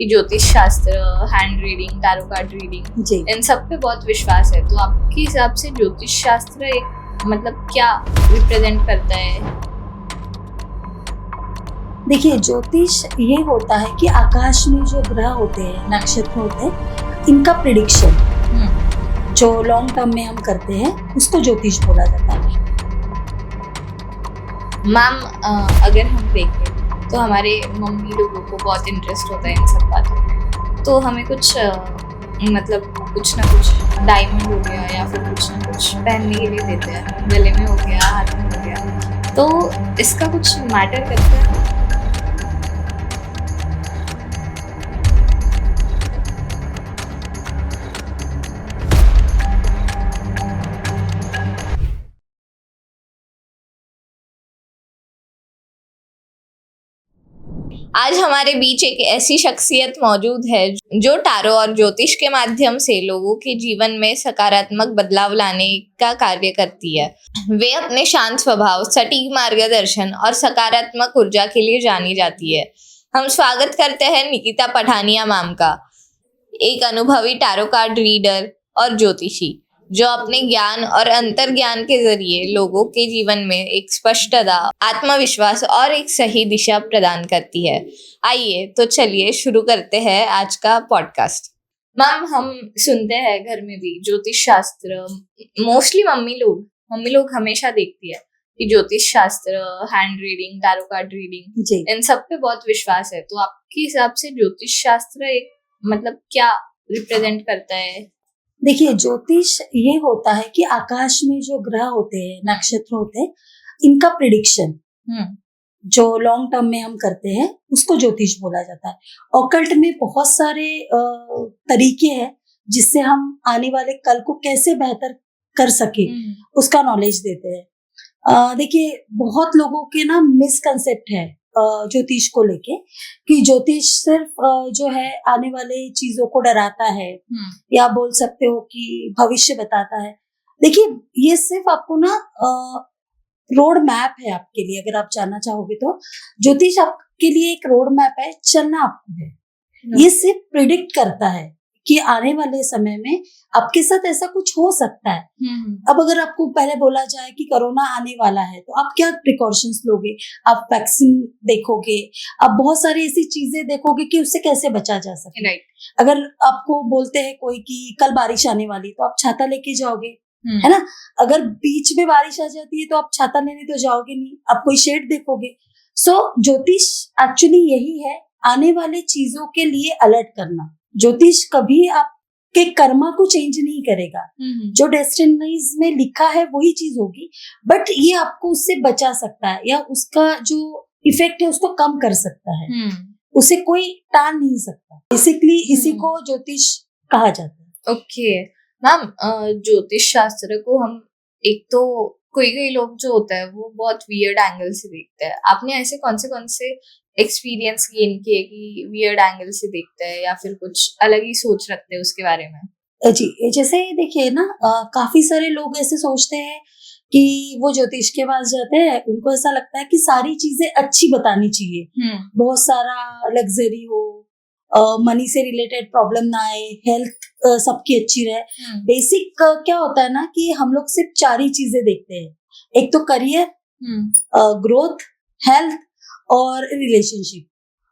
कि ज्योतिष शास्त्र, hand reading, tarot card reading, जी इन सब पे बहुत विश्वास है। तो आपके हिसाब से ज्योतिष शास्त्र एक मतलब क्या रिप्रेजेंट करता है? देखिए, ज्योतिष ये होता है कि आकाश में जो ग्रह होते हैं, नक्षत्र होते हैं, इनका प्रिडिक्शन जो लॉन्ग टर्म में हम करते हैं उसको ज्योतिष बोला जाता है। मैम, अगर हम देखें तो हमारे मम्मी लोगों को बहुत इंटरेस्ट होता है इन सब बातों में, तो हमें कुछ मतलब कुछ ना कुछ डायमंड हो गया या फिर कुछ ना कुछ पहनने के लिए देते हैं, गले में हो गया, हाथ में हो गया, तो इसका कुछ मैटर करता है? आज हमारे बीच एक ऐसी शख्सियत मौजूद है जो टैरो और ज्योतिष के माध्यम से लोगों के जीवन में सकारात्मक बदलाव लाने का कार्य करती है। वे अपने शांत स्वभाव, सटीक मार्गदर्शन और सकारात्मक ऊर्जा के लिए जानी जाती है। हम स्वागत करते हैं निकिता पठानिया मैम का, एक अनुभवी टैरो कार्ड रीडर और ज्योतिषी जो अपने ज्ञान और अंतर्ज्ञान के जरिए लोगों के जीवन में एक स्पष्टता, आत्मविश्वास और एक सही दिशा प्रदान करती है। आइए तो चलिए शुरू करते हैं आज का पॉडकास्ट। मैम, हम सुनते हैं घर में भी ज्योतिष शास्त्र, मोस्टली मम्मी लोग हमेशा देखती है कि ज्योतिष शास्त्र, hand reading, tarot card reading, जी इन सब पे बहुत विश्वास है। तो आपके हिसाब से ज्योतिष शास्त्र एक मतलब क्या रिप्रेजेंट करता है? देखिए, ज्योतिष ये होता है कि आकाश में जो ग्रह होते हैं, नक्षत्र होते हैं, इनका प्रिडिक्शन जो लॉन्ग टर्म में हम करते हैं उसको ज्योतिष बोला जाता है। ऑकल्ट में बहुत सारे तरीके हैं जिससे हम आने वाले कल को कैसे बेहतर कर सके उसका नॉलेज देते हैं। देखिए, बहुत लोगों के ना मिसकंसेप्ट है ज्योतिष को लेके कि ज्योतिष सिर्फ जो है आने वाले चीजों को डराता है या बोल सकते हो कि भविष्य बताता है। देखिए, ये सिर्फ आपको ना रोड मैप है आपके लिए। अगर आप जानना चाहोगे तो ज्योतिष आपके लिए एक रोड मैप है, चलना आपको है। ये सिर्फ प्रिडिक्ट करता है कि आने वाले समय में आपके साथ ऐसा कुछ हो सकता है। अब अगर आपको पहले बोला जाए कि कोरोना आने वाला है तो आप क्या प्रिकॉशंस लोगे? आप वैक्सीन देखोगे, आप बहुत सारी ऐसी चीजें देखोगे कि उससे कैसे बचा जा सके। अगर आपको बोलते हैं कोई कि कल बारिश आने वाली तो आप छाता लेके जाओगे, है ना? अगर बीच में बारिश आ जाती है तो आप छाता लेने तो जाओगे नहीं, आप कोई शेड देखोगे। सो ज्योतिष एक्चुअली यही है, आने वाले चीजों के लिए अलर्ट करना। ज्योतिष कभी आपके कर्मा को चेंज नहीं करेगा। जो डेस्टिनीज में लिखा है वही चीज होगी, बट ये आपको उससे बचा सकता है या उसका जो इफेक्ट है उसको कम कर सकता है। उसे कोई टाल नहीं सकता। बेसिकली इसी को ज्योतिष कहा जाता है। ओके मैम, ज्योतिष शास्त्र को हम एक तो कोई लोग जो होता है वो बहुत वियर्ड एंगल से देखते हैं। आपने ऐसे कौन से एक्सपीरियंस गेन किए कि वियर्ड एंगल से देखते हैं या फिर कुछ अलग ही सोच रखते हैं उसके बारे में? जी, जैसे देखिए ना, काफी सारे लोग ऐसे सोचते हैं कि वो ज्योतिष के पास जाते हैं, उनको ऐसा लगता है कि सारी चीजें अच्छी बतानी चाहिए, बहुत सारा लग्जरी हो, मनी से रिलेटेड प्रॉब्लम ना आए, हेल्थ सबकी अच्छी रहे। बेसिक क्या होता है ना कि हम लोग सिर्फ 4 ही चीजें देखते हैं। एक तो करियर, ग्रोथ, हेल्थ और रिलेशनशिप।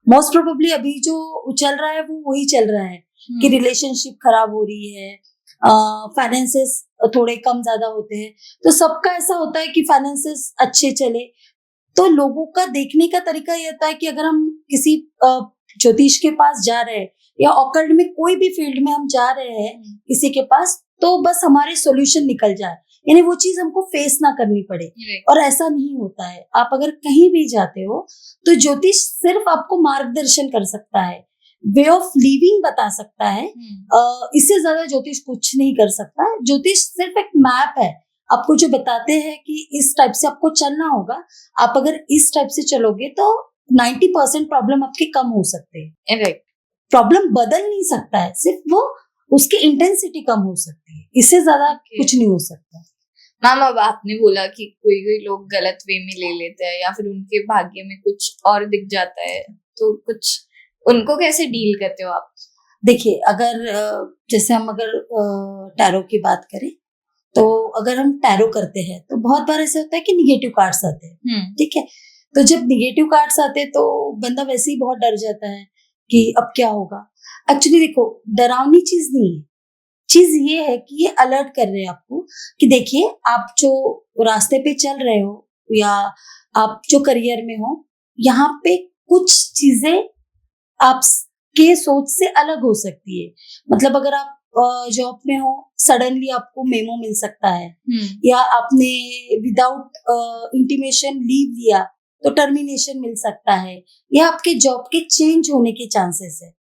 मोस्ट प्रोबेबली अभी जो चल रहा है वो वही चल रहा है कि रिलेशनशिप खराब हो रही है, फाइनेंसेस थोड़े कम ज्यादा होते हैं। तो सबका ऐसा होता है कि फाइनेंसेस अच्छे चले। तो लोगों का देखने का तरीका ये होता है कि अगर हम किसी ज्योतिष के पास जा रहे हैं या ऑकल्ट में कोई भी फील्ड में हम जा रहे हैं किसी के पास, तो बस हमारे सॉल्यूशन निकल जाए, यानी वो चीज हमको फेस ना करनी पड़े। और ऐसा नहीं होता है। आप अगर कहीं भी जाते हो तो ज्योतिष सिर्फ आपको मार्गदर्शन कर सकता है, वे ऑफ लिविंग बता सकता है। इससे ज्यादा ज्योतिष कुछ नहीं कर सकता। ज्योतिष सिर्फ एक मैप है, आपको जो बताते हैं कि इस टाइप से आपको चलना होगा। आप अगर इस टाइप से चलोगे तो 90% प्रॉब्लम आपके कम हो सकते हैं। प्रॉब्लम बदल नहीं सकता है, सिर्फ वो उसकी इंटेंसिटी कम हो सकती है, इससे ज्यादा कुछ नहीं हो सकता। मैम, अब आपने बोला कि कोई लोग गलत वे में ले लेते हैं या फिर उनके भाग्य में कुछ और दिख जाता है, तो कुछ उनको कैसे डील करते हो आप? देखिए, अगर जैसे हम अगर टैरो की बात करें, तो अगर हम टैरो करते हैं तो बहुत बार ऐसा होता है कि निगेटिव कार्ड्स आते हैं, ठीक है। तो जब निगेटिव कार्ड्स आते हैं तो बंदा वैसे ही बहुत डर जाता है कि अब क्या होगा। एक्चुअली देखो, डरावनी चीज नहीं है, चीज ये है कि ये अलर्ट कर रहे हैं आपको कि देखिए, आप जो रास्ते पे चल रहे हो या आप जो करियर में हो, यहाँ पे कुछ चीजें आपके सोच से अलग हो सकती है। मतलब अगर आप जॉब में हो, सडनली आपको मेमो मिल सकता है, या आपने विदाउट इंटीमेशन लीव लिया तो टर्मिनेशन मिल सकता है, या आपके जॉब के चेंज होने के चांसेस है।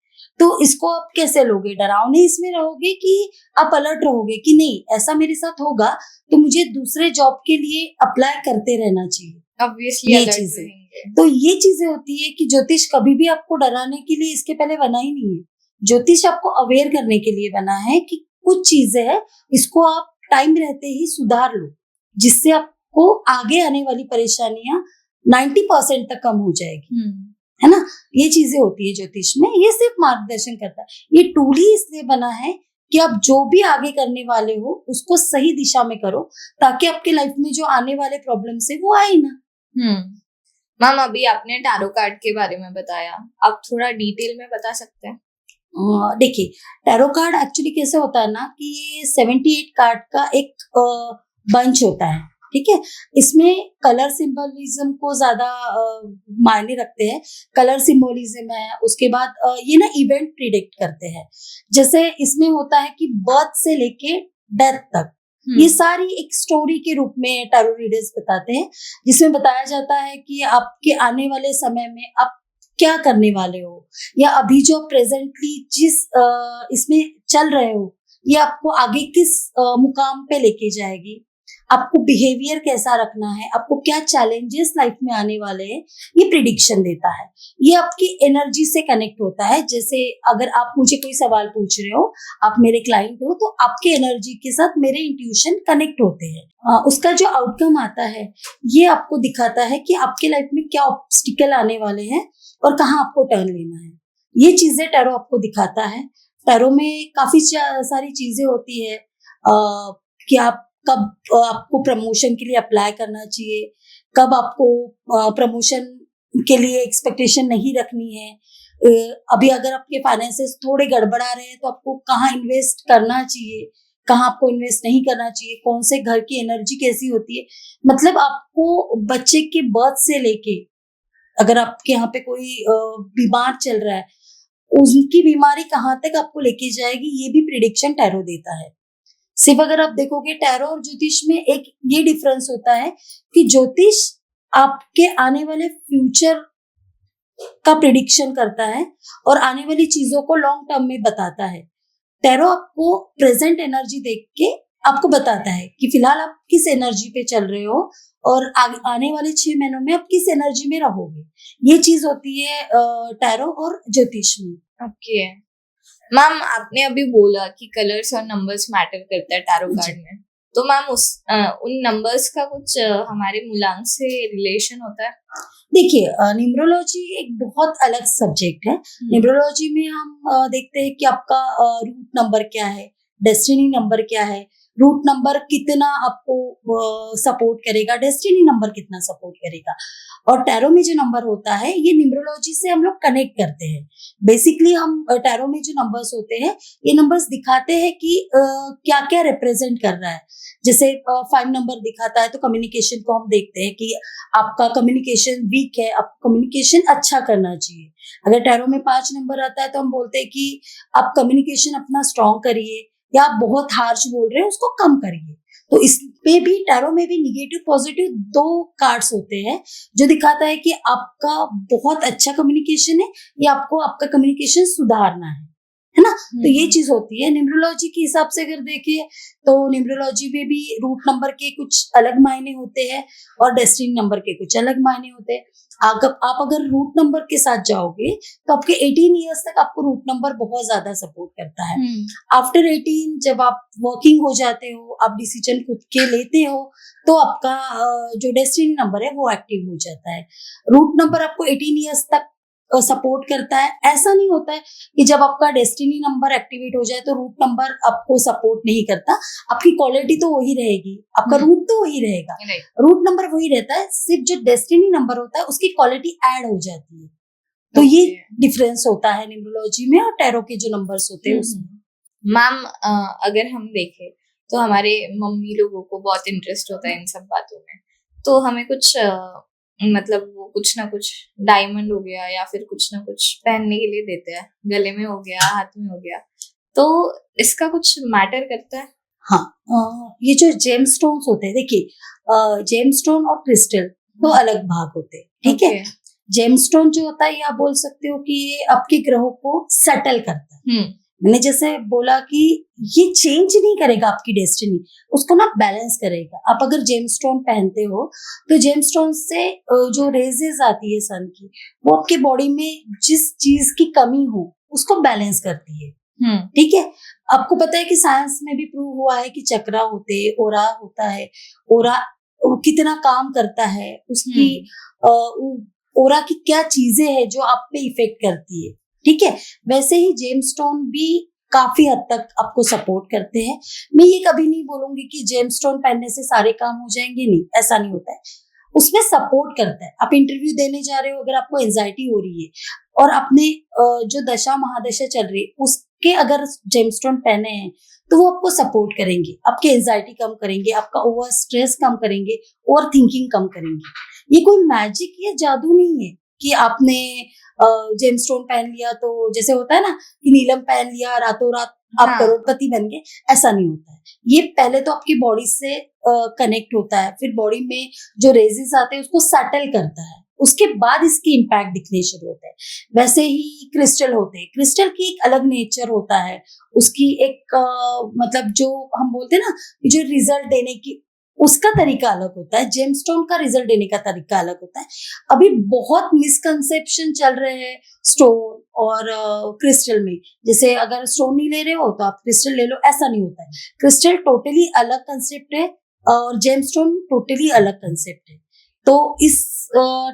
तो इसको आप कैसे लोगे? डरावने इसमें रहोगे कि आप अलर्ट रहोगे कि नहीं, ऐसा मेरे साथ होगा तो मुझे दूसरे जॉब के लिए अप्लाई करते रहना चाहिए। ऑब्वियसली ये चीजें, तो ये चीजें होती है कि ज्योतिष कभी भी आपको डराने के लिए इसके पहले बना ही नहीं है। ज्योतिष आपको अवेयर करने के लिए बना है कि कुछ चीजें हैं, इसको आप टाइम रहते ही सुधार लो, जिससे आपको आगे आने वाली परेशानियां 90% तक कम हो जाएगी, है ना। ये चीजें होती है ज्योतिष में। ये सिर्फ मार्गदर्शन करता है। ये टूल ही इसलिए बना है कि आप जो भी आगे करने वाले हो उसको सही दिशा में करो, ताकि आपके लाइफ में जो आने वाले प्रॉब्लम्स है वो आए ना। मैम, अभी आपने टैरो कार्ड के बारे में बताया, आप थोड़ा डिटेल में बता सकते हैं? देखिए, टैरो कार्ड एक्चुअली कैसे होता है ना कि ये 78 कार्ड का एक बंच होता है, ठीक है। इसमें कलर सिंबलिज्म को ज्यादा मायने रखते हैं। कलर सिंबलिज्म है, उसके बाद ये ना इवेंट प्रिडिक्ट करते हैं। जैसे इसमें होता है कि बर्थ से लेके डेथ तक ये सारी एक स्टोरी के रूप में टैरो रीडर्स बताते हैं, जिसमें बताया जाता है कि आपके आने वाले समय में आप क्या करने वाले हो, या अभी जो प्रेजेंटली जिस इसमें चल रहे हो, ये आपको आगे किस मुकाम पे लेके जाएगी, आपको बिहेवियर कैसा रखना है, आपको क्या चैलेंजेस लाइफ में आने वाले हैं, ये प्रिडिक्शन देता है। ये आपकी एनर्जी से कनेक्ट होता है। जैसे अगर आप मुझे कोई सवाल पूछ रहे हो, आप मेरे क्लाइंट हो, तो आपके एनर्जी के साथ मेरे इंट्यूशन कनेक्ट होते हैं। उसका जो आउटकम आता है, ये आपको दिखाता है कि आपके लाइफ में क्या ऑब्स्टिकल आने वाले हैं और कहाँ आपको टर्न लेना है। ये चीजें टैरो आपको दिखाता है। टैरो में काफी सारी चीजें होती है कि आप कब आपको प्रमोशन के लिए अप्लाई करना चाहिए, कब आपको प्रमोशन के लिए एक्सपेक्टेशन नहीं रखनी है। अभी अगर आपके फाइनेंसेस थोड़े गड़बड़ा रहे हैं तो आपको कहाँ इन्वेस्ट करना चाहिए, कहाँ आपको इन्वेस्ट नहीं करना चाहिए, कौन से घर की एनर्जी कैसी होती है। मतलब आपको बच्चे के बर्थ से लेके, अगर आपके यहाँ पे कोई बीमार चल रहा है, उनकी बीमारी कहाँ तक आपको लेके जाएगी, ये भी प्रिडिक्शन टैरो देता है। सिर्फ अगर आप देखोगे टैरो और ज्योतिष में एक ये डिफरेंस होता है कि ज्योतिष आपके आने वाले फ्यूचर का प्रिडिक्शन करता है और आने वाली चीजों को लॉन्ग टर्म में बताता है। टैरो आपको प्रेजेंट एनर्जी देख के आपको बताता है कि फिलहाल आप किस एनर्जी पे चल रहे हो और आने वाले 6 महीनों में आप किस एनर्जी में रहोगे। ये चीज होती है टैरो और ज्योतिष में। ओके मैम, आपने अभी बोला कि कलर्स और नंबर्स मैटर करता है टैरो कार्ड में, तो मैम उन नंबर्स का कुछ हमारे मूलांक से रिलेशन होता है? देखिए, न्यूमरोलॉजी एक बहुत अलग सब्जेक्ट है। न्यूमरोलॉजी में हम देखते हैं कि आपका रूट नंबर क्या है, डेस्टिनी नंबर क्या है, रूट नंबर कितना आपको सपोर्ट करेगा, डेस्टिनी नंबर कितना सपोर्ट करेगा। और टैरो में जो नंबर होता है, ये न्यूमरोलॉजी से हम लोग कनेक्ट करते हैं। बेसिकली हम टैरो में जो नंबर्स होते हैं, ये नंबर्स दिखाते हैं कि क्या क्या रिप्रेजेंट कर रहा है। जैसे 5 नंबर दिखाता है तो कम्युनिकेशन को हम देखते हैं कि आपका कम्युनिकेशन वीक है, आपको कम्युनिकेशन अच्छा करना चाहिए। अगर टैरो में 5 नंबर आता है तो हम बोलते हैं कि आप कम्युनिकेशन अपना स्ट्रॉन्ग करिए, या आप बहुत हार्श बोल रहे हैं उसको कम करिए। तो इसमें भी टैरो में भी निगेटिव पॉजिटिव 2 कार्ड्स होते हैं, जो दिखाता है कि आपका बहुत अच्छा कम्युनिकेशन है या आपको आपका कम्युनिकेशन सुधारना है ना। तो ये चीज होती है। न्यूमरोलॉजी के हिसाब से अगर देखें तो न्यूमरोलॉजी में भी रूट नंबर के कुछ अलग मायने होते हैं और डेस्टिनी नंबर के कुछ अलग मायने होते हैं। आप अगर रूट नंबर के साथ जाओगे तो आपके 18 इयर्स तक आपको रूट नंबर बहुत ज्यादा सपोर्ट करता है। आफ्टर 18 जब आप वर्किंग हो जाते हो, आप डिसीजन खुद के लेते हो, तो आपका जो डेस्टिनी नंबर है वो एक्टिव हो जाता है। रूट नंबर आपको 18 इयर्स तक सपोर्ट करता है। ऐसा नहीं होता है कि जब आपका डेस्टिनी नंबर एक्टिवेट हो जाए तो रूट नंबर आपको सपोर्ट नहीं करता। आपकी क्वालिटी तो वही रहेगी, आपका रूट तो वही रहेगा, रूट नंबर वही रहता है, सिर्फ जो डेस्टिनी नंबर होता है उसकी क्वालिटी ऐड हो जाती है। तो ये डिफरेंस होता है न्यूमरोलॉजी में और टैरो के जो नंबर्स होते हैं उसमें। मैम, अगर हम देखें तो हमारे मम्मी लोगों को बहुत इंटरेस्ट होता है इन सब बातों में, तो हमें कुछ मतलब वो कुछ ना कुछ डायमंड हो गया या फिर कुछ ना कुछ पहनने के लिए देते हैं, गले में हो गया, हाथ में हो गया, तो इसका कुछ मैटर करता है? हाँ, ये जो जेम स्टोन्स होते हैं, देखिए जेम स्टोन और क्रिस्टल दो अलग भाग होते हैं, ठीक है। जेम स्टोन जो होता है, ये आप बोल सकते हो कि ये आपके ग्रहों को सेटल करता है। मैंने जैसे बोला कि ये चेंज नहीं करेगा आपकी डेस्टिनी, उसको ना बैलेंस करेगा। आप अगर जेम स्टोन पहनते हो तो जेम स्टोन से जो रेजेस आती है सन की, वो आपके बॉडी में जिस चीज की कमी हो उसको बैलेंस करती है, ठीक है। आपको पता है कि साइंस में भी प्रूव हुआ है कि चक्रा होते, ओरा होता है, ओरा कितना काम करता है, उसकी ओरा की क्या चीजें हैं जो आप पे इफेक्ट करती है, ठीक है। वैसे ही जेम स्टोन भी काफी हद तक आपको सपोर्ट करते हैं। मैं ये कभी नहीं बोलूंगी कि जेम स्टोन पहनने से सारे काम हो जाएंगे, नहीं, ऐसा नहीं होता है। उसमें सपोर्ट करता है। आप इंटरव्यू देने जा रहे हो, अगर आपको एंजाइटी हो रही है और अपने जो दशा महादशा चल रही है उसके अगर जेम स्टोन पहने हैं तो वो आपको सपोर्ट करेंगे, आपकी एंजाइटी कम करेंगे, आपका ओवर स्ट्रेस कम करेंगे, ओवर थिंकिंग कम करेंगे। ये कोई मैजिक या जादू नहीं है कि आपने जेम स्टोन पहन लिया तो जैसे होता है ना कि नीलम पहन लिया रातों रात आप करोड़पति बन गए, ऐसा नहीं होता है। ये पहले तो आपकी बॉडी से कनेक्ट होता है, फिर बॉडी में जो रेजेस आते हैं उसको सेटल करता है, उसके बाद इसकी इम्पैक्ट दिखने शुरू होता है। वैसे ही क्रिस्टल होते हैं, क्रिस्टल की एक अलग नेचर होता है, उसकी एक मतलब जो हम बोलते हैं ना जो रिजल्ट देने की उसका तरीका अलग होता है, जेमस्टोन का रिजल्ट देने का तरीका अलग होता है। अभी बहुत मिसकंसेप्शन चल रहे हैं स्टोन और क्रिस्टल में। जैसे अगर स्टोन नहीं ले रहे हो तो आप क्रिस्टल ले लो, ऐसा नहीं होता है। क्रिस्टल टोटली अलग कंसेप्ट है और जेमस्टोन टोटली अलग कंसेप्ट है। तो इस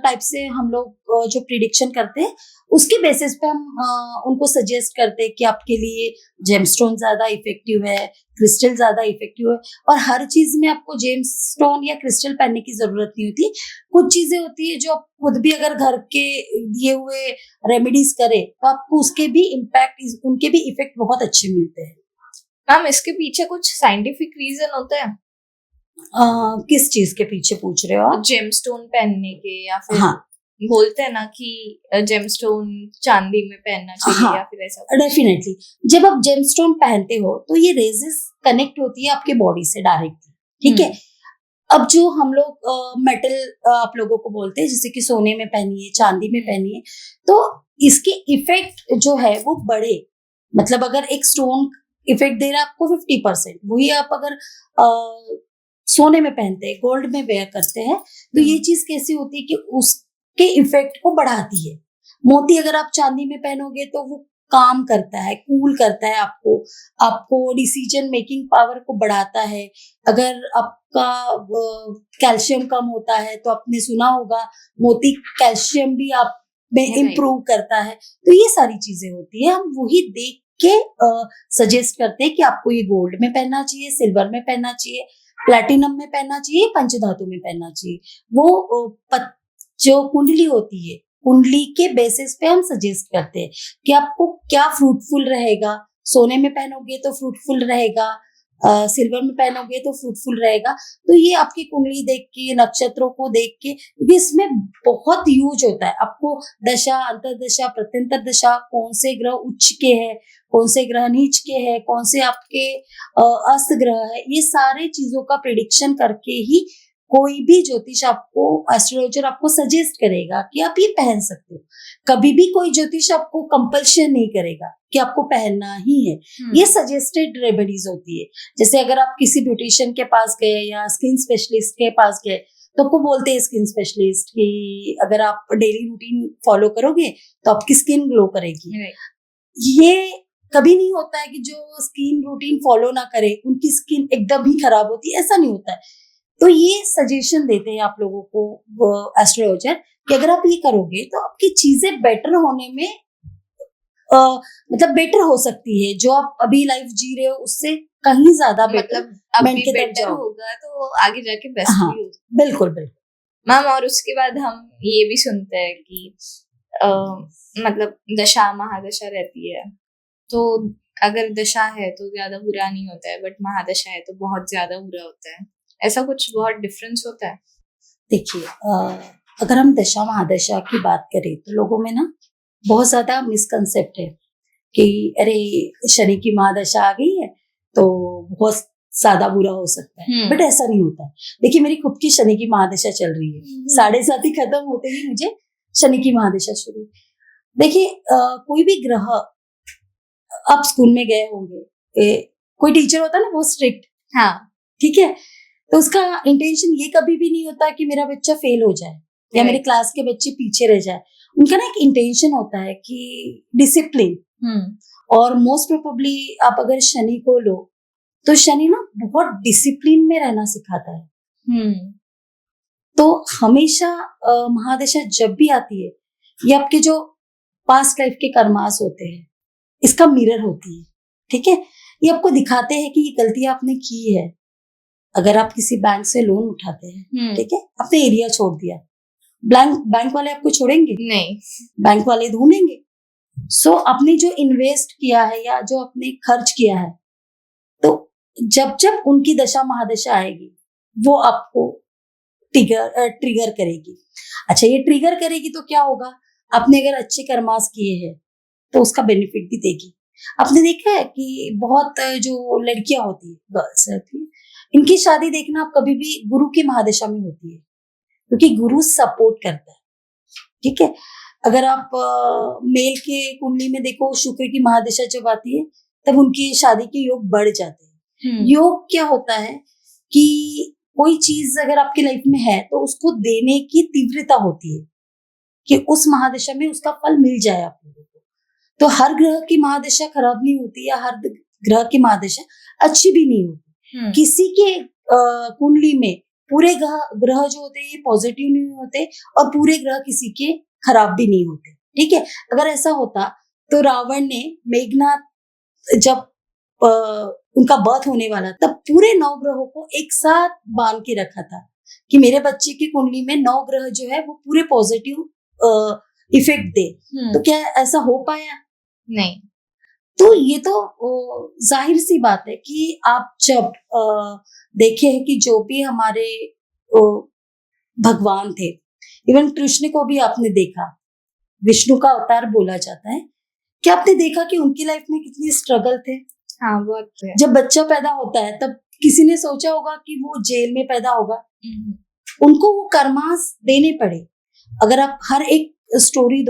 टाइप से हम लोग जो प्रिडिक्शन करते हैं उसके बेसिस पे हम उनको सजेस्ट करते हैं कि आपके लिए जेमस्टोन ज्यादा इफेक्टिव है, क्रिस्टल ज्यादा इफेक्टिव है। और हर चीज में आपको जेमस्टोन या क्रिस्टल पहनने की जरूरत नहीं होती। कुछ चीजें होती है जो आप खुद भी अगर घर के दिए हुए रेमेडीज करें तो आपको उसके भी इम्पैक्ट, उनके भी इफेक्ट बहुत अच्छे मिलते हैं। मैम, इसके पीछे कुछ साइंटिफिक रीजन होता है? किस चीज के पीछे पूछ रहे हो आप? जेमस्टोन पहनने के, या फिर बोलते हैं ना कि जेमस्टोन चांदी में पहनना चाहिए, या फिर ऐसा? डेफिनेटली, जब आप जेमस्टोन पहनते हो तो ये रेजेस कनेक्ट होती है आपके बॉडी से डायरेक्टली, ठीक है। अब जो हम लोग मेटल आप लोगों को बोलते हैं, जैसे कि सोने में पहनिए, चांदी में पहनिए, तो इसके इफेक्ट जो है वो बड़े, मतलब अगर एक स्टोन इफेक्ट दे रहा है आपको 50%, वही आप अगर सोने में पहनते हैं, गोल्ड में वेयर करते हैं, तो ये चीज कैसी होती है कि उसके इफेक्ट को बढ़ाती है। मोती अगर आप चांदी में पहनोगे तो वो काम करता है, कूल करता है आपको डिसीजन मेकिंग पावर को बढ़ाता है। अगर आपका कैल्शियम कम होता है तो आपने सुना होगा मोती कैल्शियम भी आप में इम्प्रूव करता है। तो ये सारी चीजें होती है, हम वही देख के सजेस्ट करते हैं कि आपको ये गोल्ड में पहनना चाहिए, सिल्वर में पहनना चाहिए, प्लैटिनम में पहनना चाहिए, पंचधातु में पहनना चाहिए। वो जो कुंडली होती है, कुंडली के बेसिस पे हम सजेस्ट करते हैं कि आपको क्या फ्रूटफुल रहेगा। सोने में पहनोगे तो फ्रूटफुल रहेगा, सिल्वर में पहनोगे तो फ्रूटफुल रहेगा। तो ये आपकी कुंडली देख के, नक्षत्रों को देख के, क्योंकि इसमें बहुत यूज होता है। आपको दशा, अंतर्दशा, प्रत्यंतर दशा, कौन से ग्रह उच्च के हैं, कौन से ग्रह नीच के हैं, कौन से आपके अस्त ग्रह है, ये सारे चीजों का प्रिडिक्शन करके ही कोई भी ज्योतिष आपको, एस्ट्रोलॉजर आपको सजेस्ट करेगा कि आप ये पहन सकते हो। कभी भी कोई ज्योतिष आपको कंपल्शन नहीं करेगा कि आपको पहनना ही है। ये सजेस्टेड रेमेडीज होती है। जैसे अगर आप किसी ब्यूटिशियन के पास गए या स्किन स्पेशलिस्ट के पास गए तो आपको बोलते हैं स्किन स्पेशलिस्ट कि अगर आप डेली रूटीन फॉलो करोगे तो आपकी स्किन ग्लो करेगी। ये कभी नहीं होता है कि जो स्किन रूटीन फॉलो ना करे उनकी स्किन एकदम ही खराब होती है, ऐसा नहीं होता है। तो ये सजेशन देते हैं आप लोगों को एस्ट्रोलॉजर कि अगर आप ये करोगे तो आपकी चीजें बेटर होने में मतलब बेटर हो सकती है। जो आप अभी लाइफ जी रहे हो उससे कहीं ज्यादा बेटर मतलब अभी मेंट की तरफ बेटर जाओगे। होगा तो आगे जाके बेस्ट हाँ, भी होगा। बिल्कुल बिल्कुल। मैम, और उसके बाद हम ये भी सुनते हैं कि मतलब दशा महादशा रहती है, तो अगर दशा है तो ज्यादा बुरा नहीं होता है, बट महादशा है तो बहुत ज्यादा बुरा होता है। ऐसा कुछ बहुत डिफरेंस होता है? देखिए, अगर हम दशा महादशा की बात करें तो लोगों में ना बहुत ज्यादा मिसकंसेप्ट है कि अरे शनि की महादशा आ गई है तो बहुत ज्यादा बुरा हो सकता है, बट ऐसा नहीं होता है। देखिए, मेरी खुद की शनि की महादशा चल रही है, 7.5 ही खत्म होते ही मुझे शनि की महादशा शुरू। देखिए, कोई भी ग्रह, आप स्कूल में गए होंगे, कोई टीचर होता है ना बहुत स्ट्रिक्ट, हाँ, ठीक है, तो उसका इंटेंशन ये कभी भी नहीं होता कि मेरा बच्चा फेल हो जाए या मेरे क्लास के बच्चे पीछे रह जाए। उनका ना एक इंटेंशन होता है कि डिसिप्लिन। और मोस्ट प्रोबेबली आप अगर शनि को लो तो शनि ना बहुत डिसिप्लिन में रहना सिखाता है। तो हमेशा महादशा जब भी आती है, ये आपके जो पास्ट लाइफ के कर्मास होते हैं इसका मिरर होती है, ठीक है। ये आपको दिखाते हैं कि ये गलती आपने की है। अगर आप किसी बैंक से लोन उठाते हैं, ठीक है, आपने एरिया छोड़ दिया, बैंक वाले आपको छोड़ेंगे? नहीं, बैंक वाले ढूंढेंगे। सो आपने जो इन्वेस्ट किया है या जो आपने खर्च किया है, तो जब जब उनकी दशा महादशा आएगी वो आपको ट्रिगर करेगी। अच्छा, ये ट्रिगर करेगी तो क्या होगा, आपने अगर अच्छे कर्मास किए हैं तो उसका बेनिफिट भी देगी। आपने देखा है कि बहुत जो लड़कियां होती है, गर्ल्स रहती है, इनकी शादी देखना आप कभी भी गुरु की महादशा में होती है, क्योंकि गुरु सपोर्ट करता है, ठीक है। अगर आप मेल के कुंडली में देखो, शुक्र की महादशा जब आती है तब उनकी शादी के योग बढ़ जाते हैं। योग क्या होता है कि कोई चीज अगर आपकी लाइफ में है तो उसको देने की तीव्रता होती है कि उस महादशा में उसका फल मिल जाए आप लोगों को। तो हर ग्रह की महादशा खराब नहीं होती या हर ग्रह की महादशा अच्छी भी नहीं होती। किसी के कुंडली में पूरे ग्रह जो होते हैं ये पॉजिटिव नहीं होते और पूरे ग्रह किसी के खराब भी नहीं होते, ठीक है। अगर ऐसा होता तो रावण ने मेघनाथ जब उनका बर्थ होने वाला तब पूरे 9 ग्रहों को एक साथ बांध के रखा था कि मेरे बच्चे की कुंडली में 9 ग्रह जो है वो पूरे पॉजिटिव इफेक्ट दे। तो क्या ऐसा हो पाया? नहीं। तो ये तो जाहिर सी बात है कि आप जब देखे हैं कि जो भी हमारे भगवान थे, इवन कृष्ण को भी आपने देखा, विष्णु का अवतार बोला जाता है, क्या आपने देखा कि उनकी लाइफ में कितनी स्ट्रगल थे? हाँ, बहुत है। जब बच्चा पैदा होता है तब किसी ने सोचा होगा कि वो जेल में पैदा होगा, उनको वो कर्मास देने पड़े। अगर आप हर एक स्टोरी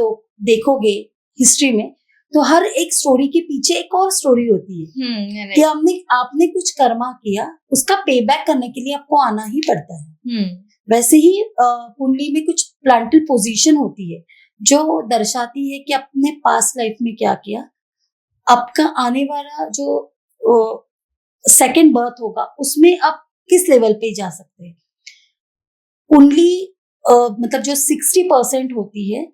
देखोगे हिस्ट्री में तो हर एक स्टोरी के पीछे एक और स्टोरी होती है कि आपने कुछ कर्मा किया, उसका पे बैक करने के लिए आपको आना ही पड़ता है। वैसे ही कुंडली में कुछ प्लांटल पोजीशन होती है जो दर्शाती है कि आपने पास्ट लाइफ में क्या किया, आपका आने वाला जो सेकंड बर्थ होगा उसमें आप किस लेवल पे जा सकते हैं। कुंडली मतलब जो 60% होती है,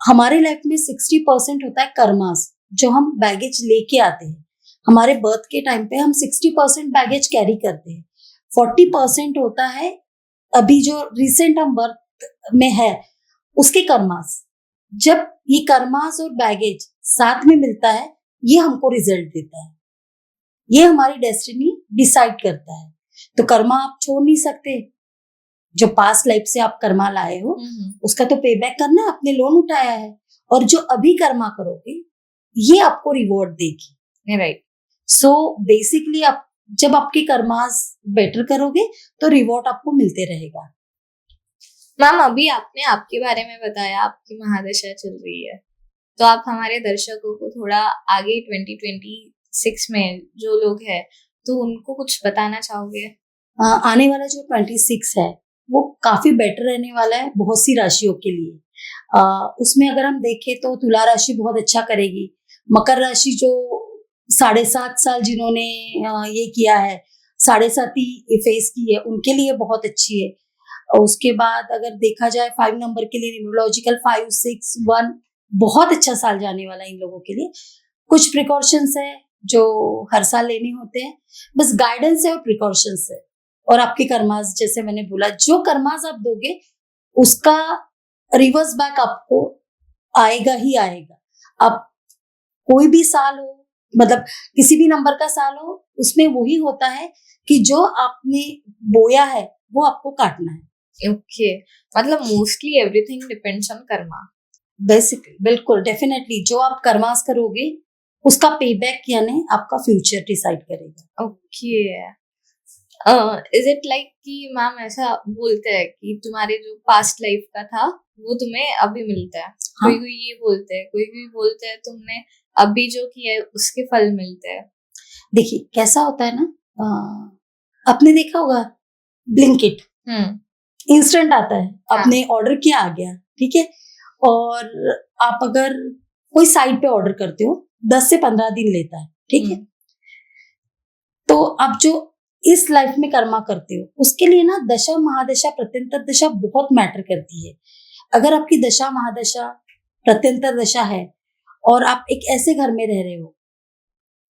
हमारे लाइफ में 60% होता है कर्मास, जो हम बैगेज लेके आते हैं। हमारे बर्थ के टाइम पे हम 60% बैगेज कैरी करते हैं। 40% होता है अभी जो रिसेंट हम बर्थ में है उसके कर्मास। जब ये कर्मास और बैगेज साथ में मिलता है ये हमको रिजल्ट देता है, ये हमारी डेस्टिनी डिसाइड करता है। तो कर्मा आप छोड़ नहीं सकते, जो पास्ट लाइफ से आप कर्मा लाए हो उसका तो पे बैक करना है, आपने लोन उठाया है, और जो अभी कर्मा करोगे ये आपको रिवॉर्ड देगी, राइट। सो बेसिकली आप जब आपके कर्मास बेटर करोगे तो रिवॉर्ड आपको मिलते रहेगा। मैम, अभी आपने आपके बारे में बताया, आपकी महादशा चल रही है, तो आप हमारे दर्शकों को थोड़ा आगे 2026 में जो लोग हैं तो उनको कुछ बताना चाहोगे? आने वाला जो 26 है वो काफी बेटर रहने वाला है बहुत सी राशियों के लिए। उसमें अगर हम देखें तो तुला राशि बहुत अच्छा करेगी। मकर राशि जो 7.5 साल जिन्होंने ये किया है, 7.5 फेस की है, उनके लिए बहुत अच्छी है। और उसके बाद अगर देखा जाए 5 नंबर के लिए न्यूमरोलॉजिकल 5, 6, 1 बहुत अच्छा साल जाने वाला है इन लोगों के लिए। कुछ प्रिकॉशंस है जो हर साल लेने होते हैं, बस गाइडेंस है और प्रिकॉशंस है। और आपके कर्मास, जैसे मैंने बोला, जो कर्मास आप दोगे उसका रिवर्स बैक आपको आएगा ही आएगा। अब कोई भी साल हो, मतलब किसी भी नंबर का साल हो, उसमें वही होता है कि जो आपने बोया है वो आपको काटना है। ओके, मतलब mostly everything depends on Karma. Basically बिल्कुल, डेफिनेटली जो आप कर्मास करोगे उसका पेबैक यानी आपका फ्यूचर डिसाइड करेगा। ओके, इज इट लाइक कि मैम ऐसा बोलते हैं कि तुम्हारे जो पास्ट लाइफ का था वो तुम्हें अभी मिलता है? हाँ। कोई कोई ये बोलते हैं, कोई कोई बोलते हैं तुमने अभी जो किया है उसके फल मिलते हैं। देखिए कैसा होता है ना, आपने देखा होगा ब्लिंकिट इंस्टेंट आता है, आपने ऑर्डर किया आ गया, ठीक है। और आप अगर कोई साइट पे ऑर्डर करते हो 10 से 15 दिन लेता है, ठीक है। तो आप जो इस लाइफ में कर्मा करते हो उसके लिए ना दशा महादशा प्रत्यंतर दशा बहुत मैटर करती है। अगर आपकी दशा महादशा प्रत्यंतर दशा है और आप एक ऐसे घर में रह रहे हो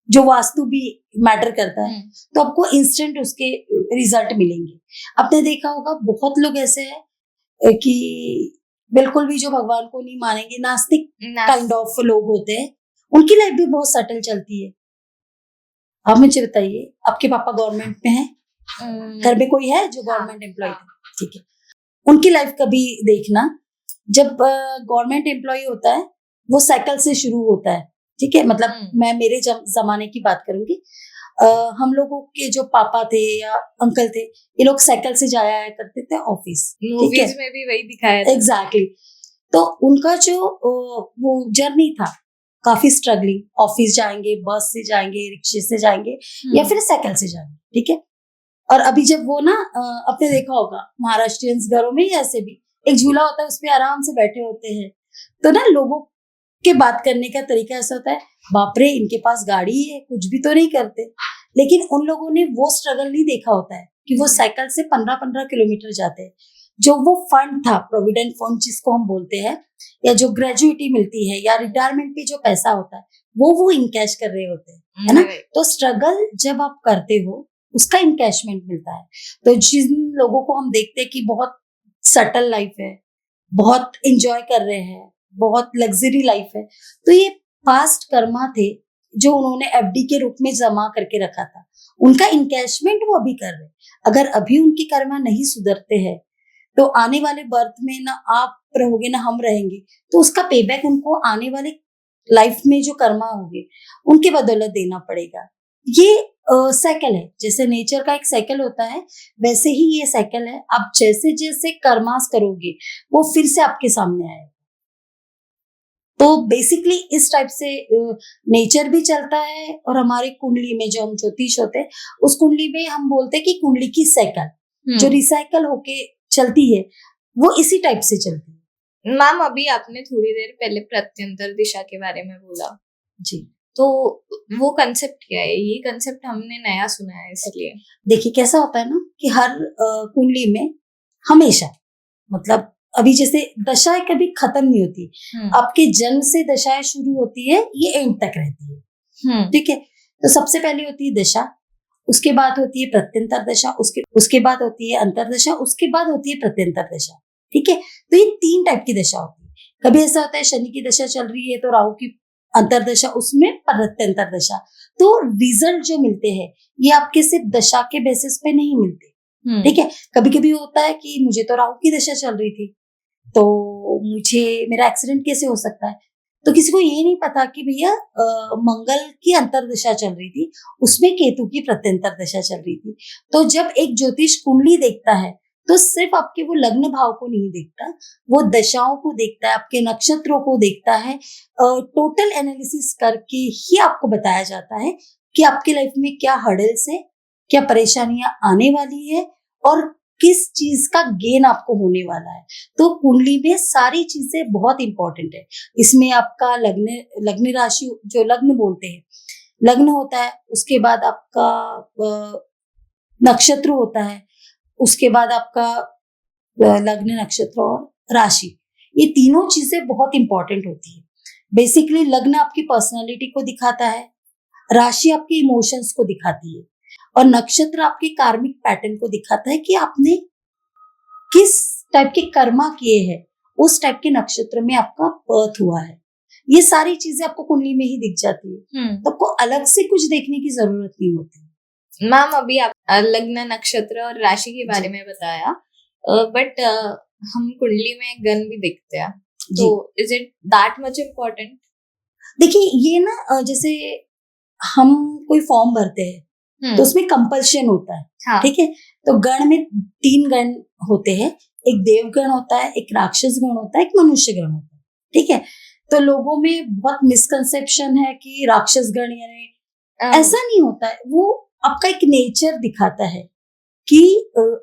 जो वास्तु भी मैटर करता है, तो आपको इंस्टेंट उसके रिजल्ट मिलेंगे। आपने देखा होगा बहुत लोग ऐसे हैं कि बिल्कुल भी जो भगवान को नहीं मानेंगे, नास्तिक काइंड ऑफ लोग होते हैं, उनकी लाइफ भी बहुत सटल चलती है। आप मुझे बताइए, आपके पापा गवर्नमेंट में हैं? घर में कोई है जो गवर्नमेंट एम्प्लॉय है? ठीक है, उनकी लाइफ कभी देखना, जब गवर्नमेंट एम्प्लॉय होता है वो साइकिल से शुरू होता है, ठीक है। मतलब मैं मेरे जमाने की बात करूंगी, हम लोगों के जो पापा थे या अंकल थे, ये लोग साइकिल से जाया आया करते थे ऑफिस, मूवीज में भी वही दिखाया था। एग्जैक्टली। तो उनका जो वो जर्नी था काफी स्ट्रगलिंग, ऑफिस जाएंगे, बस से जाएंगे, रिक्शे से जाएंगे या फिर साइकिल से जाएंगे, ठीक है। और अभी जब वो ना आपने देखा होगा महाराष्ट्रियंस घरों में ऐसे भी एक झूला होता है, उस पर आराम से बैठे होते हैं, तो ना लोगों के बात करने का तरीका ऐसा होता है, बाप रे इनके पास गाड़ी है, कुछ भी तो नहीं करते। लेकिन उन लोगों ने वो स्ट्रगल नहीं देखा होता है कि वो साइकिल से 15-15 किलोमीटर जाते हैं। जो वो फंड था, प्रोविडेंट फंड जिसको हम बोलते हैं, या जो ग्रेजुएटी मिलती है या रिटायरमेंट पे जो पैसा होता है, वो इनकैश कर रहे होते हैं, है ना। तो स्ट्रगल जब आप करते हो उसका इनकैशमेंट मिलता है। तो जिन लोगों को हम देखते हैं कि बहुत सटल लाइफ है, बहुत एंजॉय कर रहे हैं, बहुत लग्जरी लाइफ है, तो ये पास्ट कर्मा थे जो उन्होंने एफडी के रूप में जमा करके रखा था, उनका इनकैशमेंट वो अभी कर रहे हैं। अगर अभी उनकी कर्मा नहीं सुधरते हैं तो आने वाले बर्थ में ना आप रहोगे ना हम रहेंगे, तो उसका पेबैक उनको आने वाले लाइफ में जो कर्मा होंगे उनके बदौलत देना पड़ेगा। ये साइकिल है, जैसे नेचर का एक साइकिल होता है वैसे ही ये साइकिल है। आप जैसे जैसे कर्मास करोगे वो फिर से आपके सामने आएगा। तो बेसिकली इस टाइप से नेचर भी चलता है। और हमारी कुंडली में जो हम ज्योतिष होते हैं उस कुंडली में हम बोलते हैं कि कुंडली की साइकिल जो रिसाइकल होके चलती है वो इसी टाइप से चलती है। मैम अभी आपने थोड़ी देर पहले प्रत्यंतर दिशा के बारे में बोला जी, तो वो कंसेप्ट क्या है? ये कंसेप्ट हमने नया सुना है इसलिए। देखिए कैसा होता है ना कि हर कुंडली में हमेशा, मतलब अभी जैसे दशाएं कभी खत्म नहीं होती, आपके जन्म से दशाएं शुरू होती है, ये एंड तक रहती है, ठीक है। तो सबसे पहले होती है दशा, उसके बाद होती है प्रत्यंतर दशा, उसके बाद होती है अंतरदशा, उसके बाद होती है प्रत्यंतर दशा, ठीक है। तो ये 3 टाइप की दशा होती है। कभी ऐसा होता है शनि की दशा चल रही है तो राहु की अंतरदशा, उसमें प्रत्यंतर दशा। तो रिजल्ट जो मिलते हैं ये आपके सिर्फ दशा के बेसिस पे नहीं मिलते, ठीक है। कभी कभी होता है कि मुझे तो राहु की दशा चल रही थी तो मुझे मेरा एक्सीडेंट कैसे हो सकता है, तो किसी को ये नहीं पता कि भैया मंगल की अंतरदशा चल रही थी, उसमें केतु की प्रत्यंतर दशा चल रही थी। तो जब एक ज्योतिष कुंडली देखता है तो सिर्फ आपके वो लग्न भाव को नहीं देखता, वो दशाओं को देखता है, आपके नक्षत्रों को देखता है। टोटल एनालिसिस करके ही आपको बताया जाता है कि आपकी लाइफ में क्या हर्डल्स है, क्या परेशानियां आने वाली है और किस चीज का गेन आपको होने वाला है। तो कुंडली में सारी चीजें बहुत इंपॉर्टेंट है। इसमें आपका लग्न राशि, जो लग्न बोलते हैं, लग्न होता है, उसके बाद आपका नक्षत्र होता है, उसके बाद आपका लग्न, नक्षत्र और राशि, ये तीनों चीजें बहुत इंपॉर्टेंट होती है। बेसिकली लग्न आपकी पर्सनालिटी को दिखाता है, राशि आपके इमोशंस को दिखाती है और नक्षत्र आपके कार्मिक पैटर्न को दिखाता है कि आपने किस टाइप के कर्मा किए हैं, उस टाइप के नक्षत्र में आपका बर्थ हुआ है। ये सारी चीजें आपको कुंडली में ही दिख जाती है, तो आपको अलग से कुछ देखने की जरूरत नहीं होती। मैम अभी आप लग्न, नक्षत्र और राशि के बारे में बताया, बट हम कुंडली में गण भी देखते हैं, तो is it that much important? देखिए ये ना जैसे हम कोई फॉर्म भरते हैं तो उसमें कंपल्शन होता है, हाँ. ठीक है। तो गण में 3 गण होते हैं, एक देवगण होता है, एक राक्षस गण होता है, एक मनुष्य गण होता है, ठीक है। तो लोगों में बहुत मिसकंसेप्शन है कि राक्षस गण यानी ऐसा नहीं होता है, वो आपका एक नेचर दिखाता है कि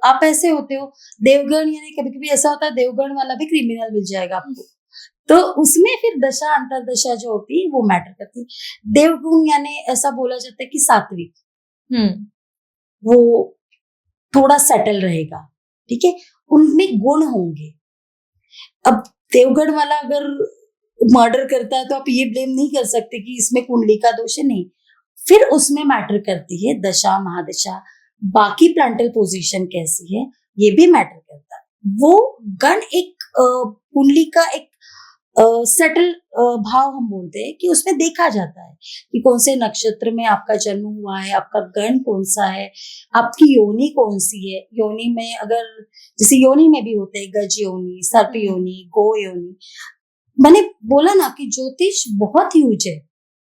आप ऐसे होते हो। देवगण यानी कभी कभी ऐसा होता है देवगण वाला भी क्रिमिनल मिल जाएगा आपको, तो उसमें फिर दशा अंतरदशा जो होती है वो मैटर करती है। देवगुण यानी ऐसा बोला जाता है कि सात्विक, वो थोड़ा सेटल रहेगा, ठीक है, उनमें गुण होंगे। अब देवगढ़ वाला अगर मर्डर करता है तो आप ये ब्लेम नहीं कर सकते कि इसमें कुंडली का दोष है, नहीं, फिर उसमें मैटर करती है दशा, महादशा, बाकी प्लांटल पोजीशन कैसी है, ये भी मैटर करता है। वो गण एक कुंडली का एक सेटल भाव हम बोलते हैं कि उसमें देखा जाता है कि कौन से नक्षत्र में आपका जन्म हुआ है, आपका गण कौन सा है, आपकी योनि कौन सी है। योनि में अगर जैसे योनि में भी होते हैं गज योनि, सर्प योनि, गो योनि। मैंने बोला ना कि ज्योतिष बहुत ह्यूज है,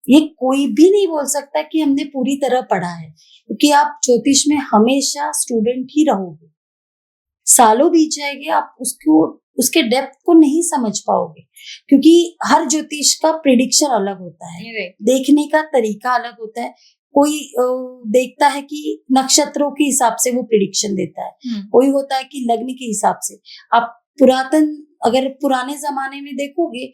ये कोई भी नहीं बोल सकता कि हमने पूरी तरह पढ़ा है, क्योंकि आप ज्योतिष में हमेशा स्टूडेंट ही रहोगे, सालों बीत जाएंगे, आप उसके डेप्थ को नहीं समझ पाओगे, क्योंकि हर ज्योतिष का प्रिडिक्शन अलग होता है, देखने का तरीका अलग होता है। कोई देखता है कि नक्षत्रों के हिसाब से वो प्रिडिक्शन देता है, कोई होता है कि लग्न के हिसाब से। आप अगर पुराने जमाने में देखोगे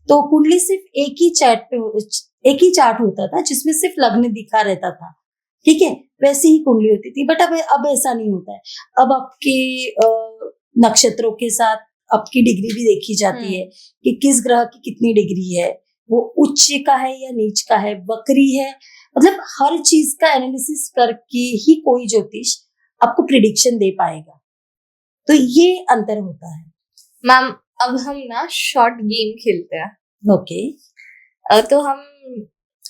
तो कुंडली सिर्फ एक ही चार्ट होता था जिसमें सिर्फ लग्न दिखा रहता था, ठीक है, वैसे ही कुंडली होती थी। बट अब ऐसा नहीं होता है, अब आपके नक्षत्रों के साथ आपकी डिग्री भी देखी जाती है कि किस ग्रह की कितनी डिग्री है, वो उच्च का है या नीच का है, वक्री है, मतलब हर चीज का एनालिसिस करके ही कोई ज्योतिष आपको प्रिडिक्शन दे पाएगा। तो ये अंतर होता है। मैम अब हम ना शॉर्ट गेम खेलते हैं। ओके। तो हम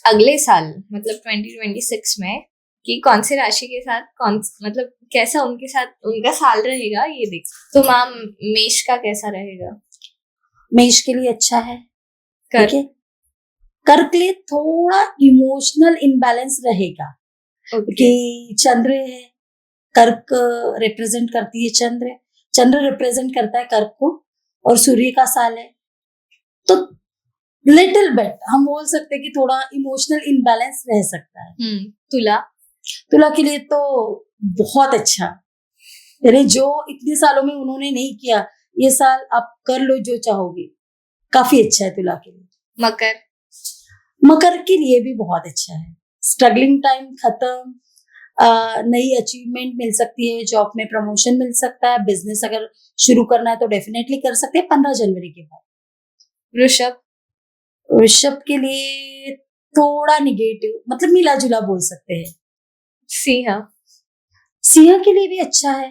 अगले साल मतलब 2026 में कि कौन से राशि के साथ मतलब कैसा उनके साथ उनका साल रहेगा ये देख। तो मैम मेष का कैसा रहेगा? मेष के लिए अच्छा है, ठीक है। कर्क के लिए थोड़ा इमोशनल इम्बैलेंस रहेगा, कि चंद्र है, कर्क रिप्रेजेंट करती है चंद्र रिप्रेजेंट करता है कर्क को, और सूर्य का साल है, तो लिटिल बिट हम बोल सकते हैं कि थोड़ा इमोशनल इम्बैलेंस रह सकता है। तुला के लिए तो बहुत अच्छा, यानी जो इतने सालों में उन्होंने नहीं किया, ये साल आप कर लो जो चाहोगे, काफी अच्छा है तुला के लिए। मकर के लिए भी बहुत अच्छा है, स्ट्रगलिंग टाइम खत्म, नई अचीवमेंट मिल सकती है, जॉब में प्रमोशन मिल सकता है, बिजनेस अगर शुरू करना है तो डेफिनेटली कर सकते हैं 15 जनवरी के बाद। ऋषभ के लिए थोड़ा निगेटिव, मतलब मिला जुला बोल सकते हैं। सिंह के लिए भी अच्छा है,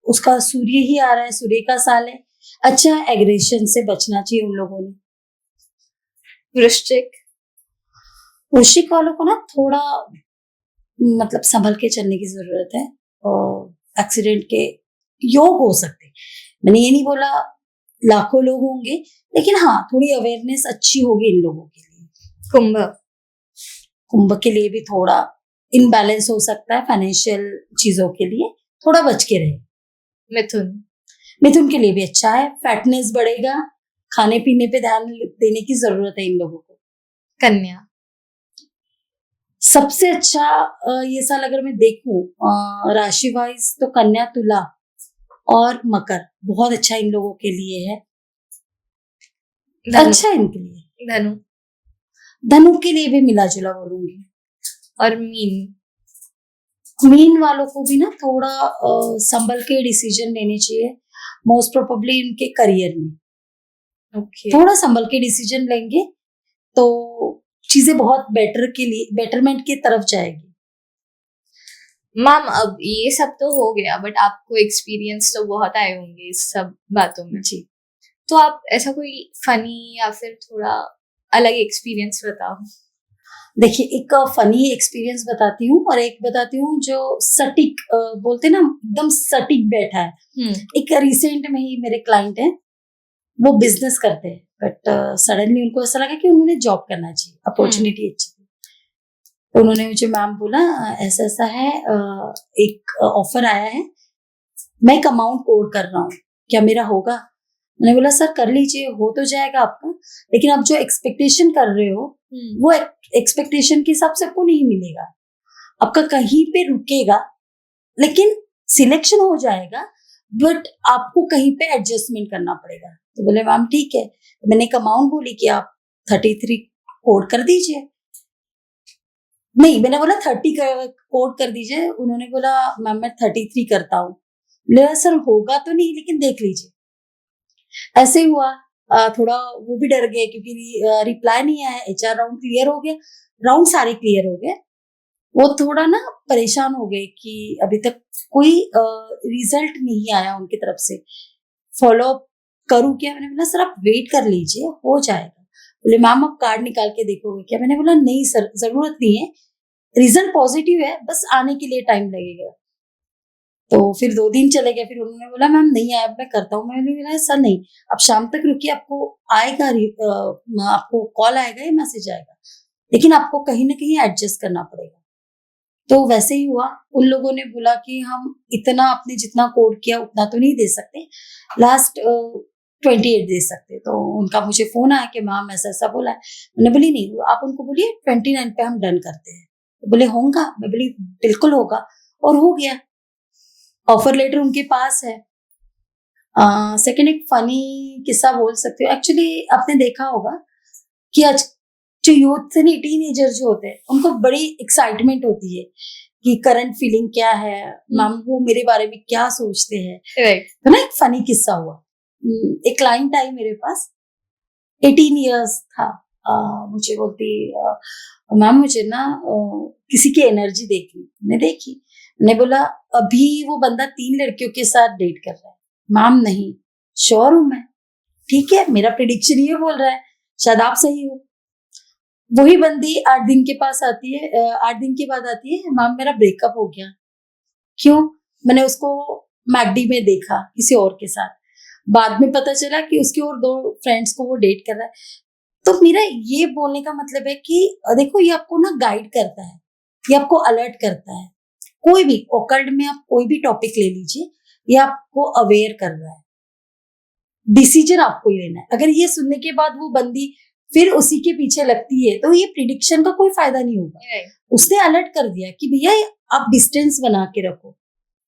उसका सूर्य ही आ रहा है, सूर्य का साल है, अच्छा एग्रेशन से बचना चाहिए उन लोगों ने। वृश्चिक वालों को ना थोड़ा मतलब संभल के चलने की जरूरत है, और एक्सीडेंट के योग हो सकते हैं। मैंने ये नहीं बोला लाखों लोग होंगे, लेकिन हाँ थोड़ी अवेयरनेस अच्छी होगी इन लोगों के लिए। कुंभ के लिए भी थोड़ा इनबैलेंस हो सकता है, फाइनेंशियल चीजों के लिए थोड़ा बच के रहे। मिथुन के लिए भी अच्छा है, फैटनेस बढ़ेगा, खाने पीने पे ध्यान देने की जरूरत है इन लोगों को। कन्या सबसे अच्छा ये साल अगर मैं देखूं राशि वाइज तो कन्या, तुला और मकर बहुत अच्छा इन लोगों के लिए है। अच्छा है इनके लिए। धनु के लिए भी मिला जुला बोलूंगी। और मीन मीन वालों को भी ना थोड़ा संभल के डिसीजन लेने चाहिए, मोस्ट प्रोबेबली उनके करियर में ओके। थोड़ा संभल के डिसीजन लेंगे तो चीजें बहुत बेटर के लिए बेटरमेंट की तरफ जाएगी। मैम अब ये सब तो हो गया, बट आपको एक्सपीरियंस तो बहुत आए होंगे इस सब बातों में, जी तो आप ऐसा कोई फनी या फिर थोड़ा अलग एक्सपीरियंस बताओ। देखिए, एक फनी एक्सपीरियंस बताती हूँ और एक बताती हूँ जो सटीक बोलते ना एकदम सटीक बैठा है। एक रिसेंट में ही मेरे क्लाइंट है, वो बिजनेस करते हैं बट सडनली उनको ऐसा लगा कि उन्होंने जॉब करना चाहिए, अपॉर्चुनिटी अच्छी थी। तो उन्होंने मुझे मैम बोला ऐसा ऐसा है, एक ऑफर आया है, मैं एक अमाउंट कोड कर रहा हूँ, क्या मेरा होगा? मैंने बोला सर कर लीजिए, हो तो जाएगा आपका, लेकिन आप जो एक्सपेक्टेशन कर रहे हो वो एक्सपेक्टेशन के हिसाब से आपको नहीं मिलेगा, आपका कहीं पे रुकेगा, लेकिन सिलेक्शन हो जाएगा बट आपको कहीं पे एडजस्टमेंट करना पड़ेगा। तो बोले मैम ठीक है, मैंने एक अमाउंट बोली कि आप 33 कोड कर दीजिए, नहीं मैंने बोला 30 कोड कर दीजिए, उन्होंने बोला मैम मैं 33 करता हूँ। बोला सर होगा तो नहीं लेकिन देख लीजिए। ऐसे ही हुआ, थोड़ा वो भी डर गए क्योंकि रिप्लाई नहीं आया, एचआर राउंड क्लियर हो गया, राउंड सारे क्लियर हो गए, वो थोड़ा ना परेशान हो गए कि अभी तक कोई रिजल्ट नहीं आया उनकी तरफ से, फॉलो अप करूँ क्या? मैंने बोला सर आप वेट कर लीजिए, हो जाएगा। बोले मैम आप कार्ड निकाल के देखोगे क्या? मैंने बोला नहीं सर जरूरत नहीं है, रिजल्ट पॉजिटिव है, बस आने के लिए टाइम लगेगा। तो फिर 2 दिन चले गए, फिर उन्होंने बोला मैम नहीं आया, मैं करता हूँ। मैंने बोला सर नहीं, आप शाम तक रुकिए, आपको आएगा, आपको कॉल आएगा या मैसेज आएगा, लेकिन आपको कहीं ना कहीं एडजस्ट करना पड़ेगा। तो वैसे ही हुआ, उन लोगों ने बोला कि हम इतना आपने जितना कोड किया उतना तो नहीं दे सकते, लास्ट 28 दे सकते। तो उनका मुझे फोन आया कि मैम ऐसा ऐसा बोला है। मैंने बोली नहीं, आप उनको बोलिए 29 पे हम डन करते हैं। तो बोले होगा? मैं बोली बिल्कुल होगा, और हो गया। ऑफर लेटर उनके पास है। सेकंड एक फनी किस्सा बोल सकती हूँ। एक्चुअली आपने देखा होगा कि आज जो यूथ से नहीं, टीनेजर जो होते हैं उनको बड़ी एक्साइटमेंट होती है कि करंट फीलिंग क्या है, मैम वो मेरे बारे में क्या सोचते हैं। तो ना एक फनी किस्सा हुआ, एक क्लाइंट आई मेरे पास, 18 इयर्स था, मुझे बोलती मैम मुझे ना किसी की एनर्जी देखनी। मैंने देखी, मैंने बोला अभी वो बंदा 3 लड़कियों के साथ डेट कर रहा है। मैम नहीं, श्योर हूं मैं, ठीक है मेरा प्रिडिक्शन ये बोल रहा है, शायद आप सही हो। वही बंदी 8 दिन के पास आती है, 8 दिन के बाद आती है, मैम मेरा ब्रेकअप हो गया। क्यों? मैंने उसको मैकडी में देखा किसी और के साथ, बाद में पता चला कि उसकी और 2 फ्रेंड्स को वो डेट कर रहा है। तो मेरा ये बोलने का मतलब है कि देखो ये आपको ना गाइड करता है, ये आपको अलर्ट करता है। कोई भी ऑकल्ट में आप कोई भी टॉपिक ले लीजिए, ये आपको अवेयर कर रहा है, डिसीजन आपको ही लेना है। अगर ये सुनने के बाद वो बंदी फिर उसी के पीछे लगती है तो ये प्रिडिक्शन का कोई फायदा नहीं होगा। उसने अलर्ट कर दिया कि भैया आप डिस्टेंस बना के रखो।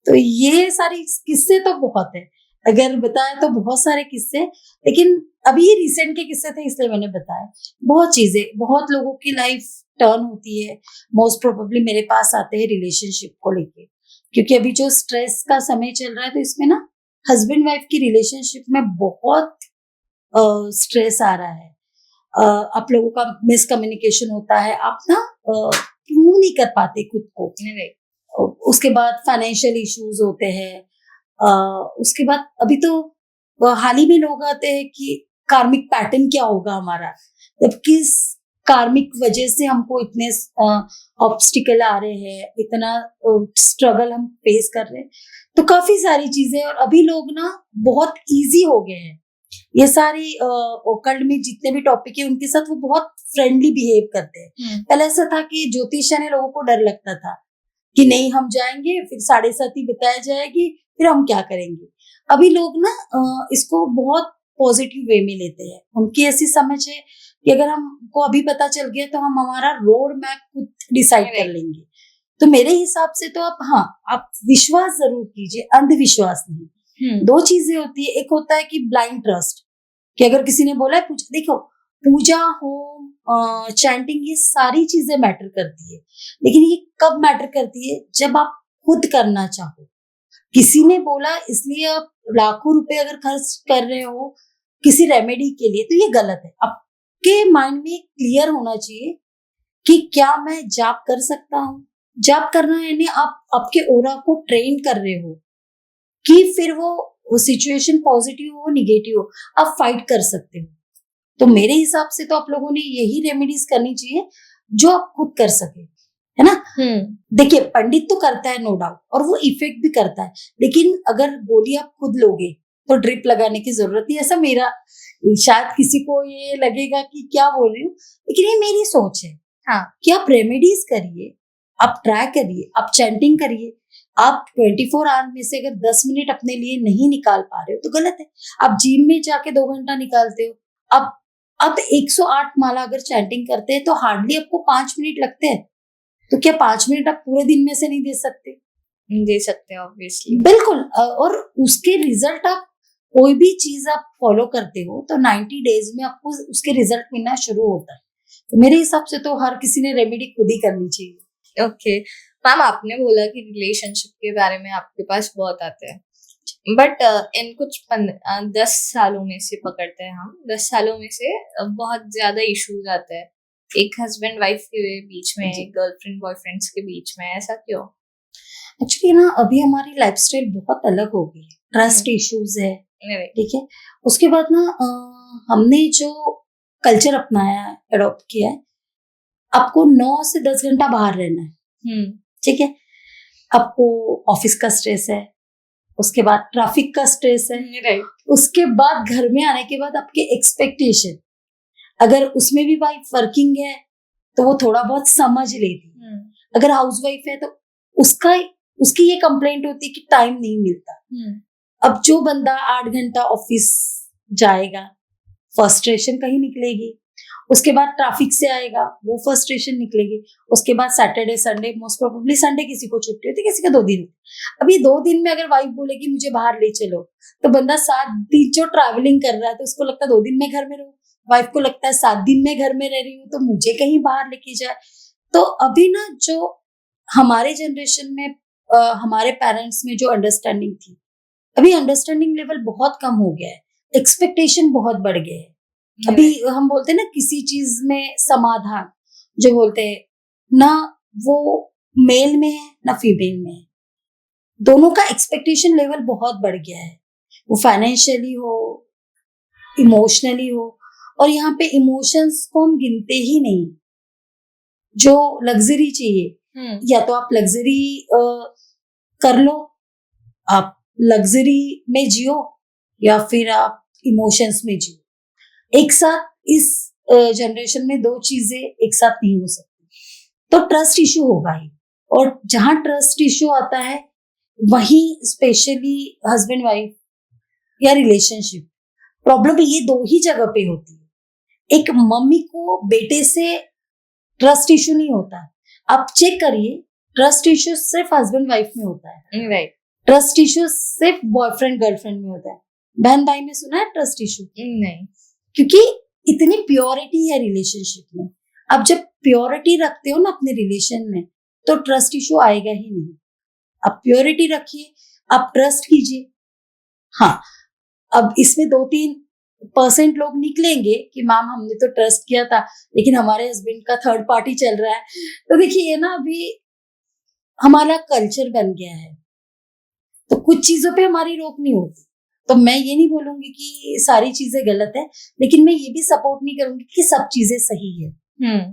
तो ये सारी किस्से तो बहुत है, अगर बताए तो बहुत सारे किस्से, लेकिन अभी ये रिसेंट के किस्से थे इसलिए मैंने बताया। बहुत चीजें, बहुत लोगों की लाइफ टर्न होती है, मोस्ट प्रोबेबली मेरे पास आते हैं रिलेशनशिप को लेके, क्योंकि अभी जो स्ट्रेस का समय चल रहा है तो इसमें ना हस्बैंड वाइफ की रिलेशनशिप में बहुत स्ट्रेस आ रहा है। आप लोगों का मिसकम्युनिकेशन होता है, आप ना प्रूव नहीं कर पाते खुद को। उसके बाद फाइनेंशियल इश्यूज होते हैं, उसके बाद अभी तो हाल ही में लोग आते हैं कि कार्मिक पैटर्न क्या होगा हमारा, जब किस कार्मिक वजह से हमको इतने ऑब्स्टिकल आ रहे हैं, इतना स्ट्रगल हम फेस कर रहे हैं। तो काफी सारी चीजें, और अभी लोग ना बहुत इजी हो गए हैं, ये सारी ओकल्ट में जितने भी टॉपिक है उनके साथ वो बहुत फ्रेंडली बिहेव करते हैं। पहले ऐसा था कि ज्योतिष ने लोगों को डर लगता था कि नहीं हम जाएंगे फिर 7:30 ही बताया जाएगी, फिर हम क्या करेंगे। अभी लोग ना इसको बहुत पॉजिटिव वे में लेते हैं, उनकी ऐसी समझ है कि अगर हमको अभी पता चल गया तो हम हमारा रोड मैप खुद डिसाइड कर लेंगे। तो मेरे हिसाब से तो आप विश्वास जरूर कीजिए, अंधविश्वास नहीं। 2 चीजें होती है, एक होता है कि ब्लाइंड ट्रस्ट, कि अगर किसी ने बोला है देखो पूजा होम चैंटिंग ये सारी चीजें मैटर करती है, लेकिन ये कब मैटर करती है, जब आप खुद करना चाहो। किसी ने बोला इसलिए आप लाखों रुपए अगर खर्च कर रहे हो किसी रेमेडी के लिए, तो ये गलत है। आपके माइंड में क्लियर होना चाहिए कि क्या मैं जाप कर सकता हूँ। जाप करना यानी आप आपके ऑरा को ट्रेन कर रहे हो कि फिर वो सिचुएशन पॉजिटिव हो निगेटिव हो, आप फाइट कर सकते हो। तो मेरे हिसाब से तो आप लोगों ने यही रेमेडीज करनी चाहिए जो आप खुद कर सके, है ना। देखिए, पंडित तो करता है नो डाउट, और वो इफेक्ट भी करता है, लेकिन अगर गोली आप खुद लोगे तो ड्रिप लगाने की जरूरत नहीं। ऐसा मेरा, शायद किसी को ये लगेगा कि क्या बोल रही हूँ, लेकिन ये मेरी सोच है। हाँ, कि आप रेमेडीज करिए, आप ट्राई करिए, आप चैंटिंग करिए। आप 24 आवर में से अगर 10 मिनट अपने लिए नहीं निकाल पा रहे हो तो गलत है। आप जिम में जाके 2 घंटा निकालते हो, अब 108 माला अगर चैंटिंग करते हैं तो हार्डली आपको 5 मिनट लगते हैं, तो क्या 5 मिनट आप पूरे दिन में से नहीं दे सकते? दे सकते हैं ऑब्वियसली। बिल्कुल। और उसके रिजल्ट, आप कोई भी चीज आप फॉलो करते हो तो 90 डेज में आपको उसके रिजल्ट मिलना शुरू होता है। तो मेरे हिसाब से तो हर किसी ने रेमेडी खुद ही करनी चाहिए। ओके मैम, आपने बोला कि रिलेशनशिप के बारे में आपके पास बहुत आते हैं, बट इन कुछ 10 सालों में से पकड़ते हैं हम, 10 सालों में से बहुत ज्यादा इश्यूज आते हैं एक हस्बैंड वाइफ के बीच में, गर्लफ्रेंड बॉयफ्रेंड्स के बीच में। ऐसा क्यों? एक्चुअली ना, अभी हमारी लाइफस्टाइल बहुत अलग हो गई है, ट्रस्ट इश्यूज है, ठीक है। उसके बाद ना हमने जो कल्चर अपनाया है, अडॉप्ट किया है, आपको 9 से 10 घंटा बाहर रहना है, ठीक है। आपको ऑफिस का स्ट्रेस है, उसके बाद ट्रैफिक का स्ट्रेस है, राइट। उसके बाद घर में आने के बाद आपके एक्सपेक्टेशन, अगर उसमें भी वाइफ वर्किंग है तो वो थोड़ा बहुत समझ लेती, अगर हाउस वाइफ है तो उसकी ये कंप्लेंट होती है कि टाइम नहीं मिलता। अब जो बंदा 8 घंटा ऑफिस जाएगा, फ्रस्ट्रेशन कहीं निकलेगी, उसके बाद ट्रैफिक से आएगा, वो फ्रस्ट्रेशन निकलेगी, उसके बाद Saturday Sunday, most probably Sunday किसी को छुट्टी होती है, किसी का 2 दिन। अब ये 2 दिन में अगर वाइफ बोलेगी मुझे बाहर ले चलो, तो बंदा 7 दिन जो ट्रैवलिंग कर रहा है तो उसको लगता है 2 दिन में घर में रहूं, वाइफ को लगता है 7 दिन में घर में रह रही हूँ तो मुझे कहीं बाहर लेके जाए। तो अभी ना, जो हमारे जनरेशन में हमारे पेरेंट्स में जो अंडरस्टैंडिंग थी, अभी अंडरस्टैंडिंग लेवल बहुत कम हो गया है, एक्सपेक्टेशन बहुत बढ़ गए हैं। अभी हम बोलते हैं ना, किसी चीज में समाधान जो बोलते हैं ना, वो मेल में है ना फीमेल में है, दोनों का एक्सपेक्टेशन लेवल बहुत बढ़ गया है। वो फाइनेंशियली हो, इमोशनली हो, और यहाँ पे इमोशंस को हम गिनते ही नहीं। जो लग्जरी चाहिए, या तो आप लग्जरी कर लो, आप लग्जरी में जियो, या फिर आप इमोशंस में जियो। एक साथ इस जनरेशन में 2 चीजें एक साथ नहीं हो सकती, तो ट्रस्ट इश्यू होगा ही। और जहां ट्रस्ट इश्यू आता है वहीं स्पेशली हस्बैंड वाइफ या रिलेशनशिप प्रॉब्लम ये 2 ही जगह पे होती है। एक मम्मी को बेटे से ट्रस्ट इश्यू नहीं होता है, आप चेक करिए, ट्रस्ट इश्यू सिर्फ हस्बैंड वाइफ में होता है, राइट। ट्रस्ट इश्यू सिर्फ बॉयफ्रेंड गर्लफ्रेंड में होता है। बहन भाई में सुना है ट्रस्ट इश्यू? नहीं। क्योंकि इतनी प्योरिटी है रिलेशनशिप में। अब जब प्योरिटी रखते हो ना अपने रिलेशन में, तो ट्रस्ट इश्यू आएगा ही नहीं। आप प्योरिटी रखिए, आप ट्रस्ट कीजिए। हाँ, अब इसमें 2-3% लोग निकलेंगे कि मैम हमने तो ट्रस्ट किया था लेकिन हमारे हस्बैंड का थर्ड पार्टी चल रहा है। तो देखिए, ये ना अभी हमारा कल्चर बन गया है, तो कुछ चीजों पे हमारी रोक नहीं होती। तो मैं ये नहीं बोलूंगी कि सारी चीजें गलत है, लेकिन मैं ये भी सपोर्ट नहीं करूंगी कि सब चीजें सही है।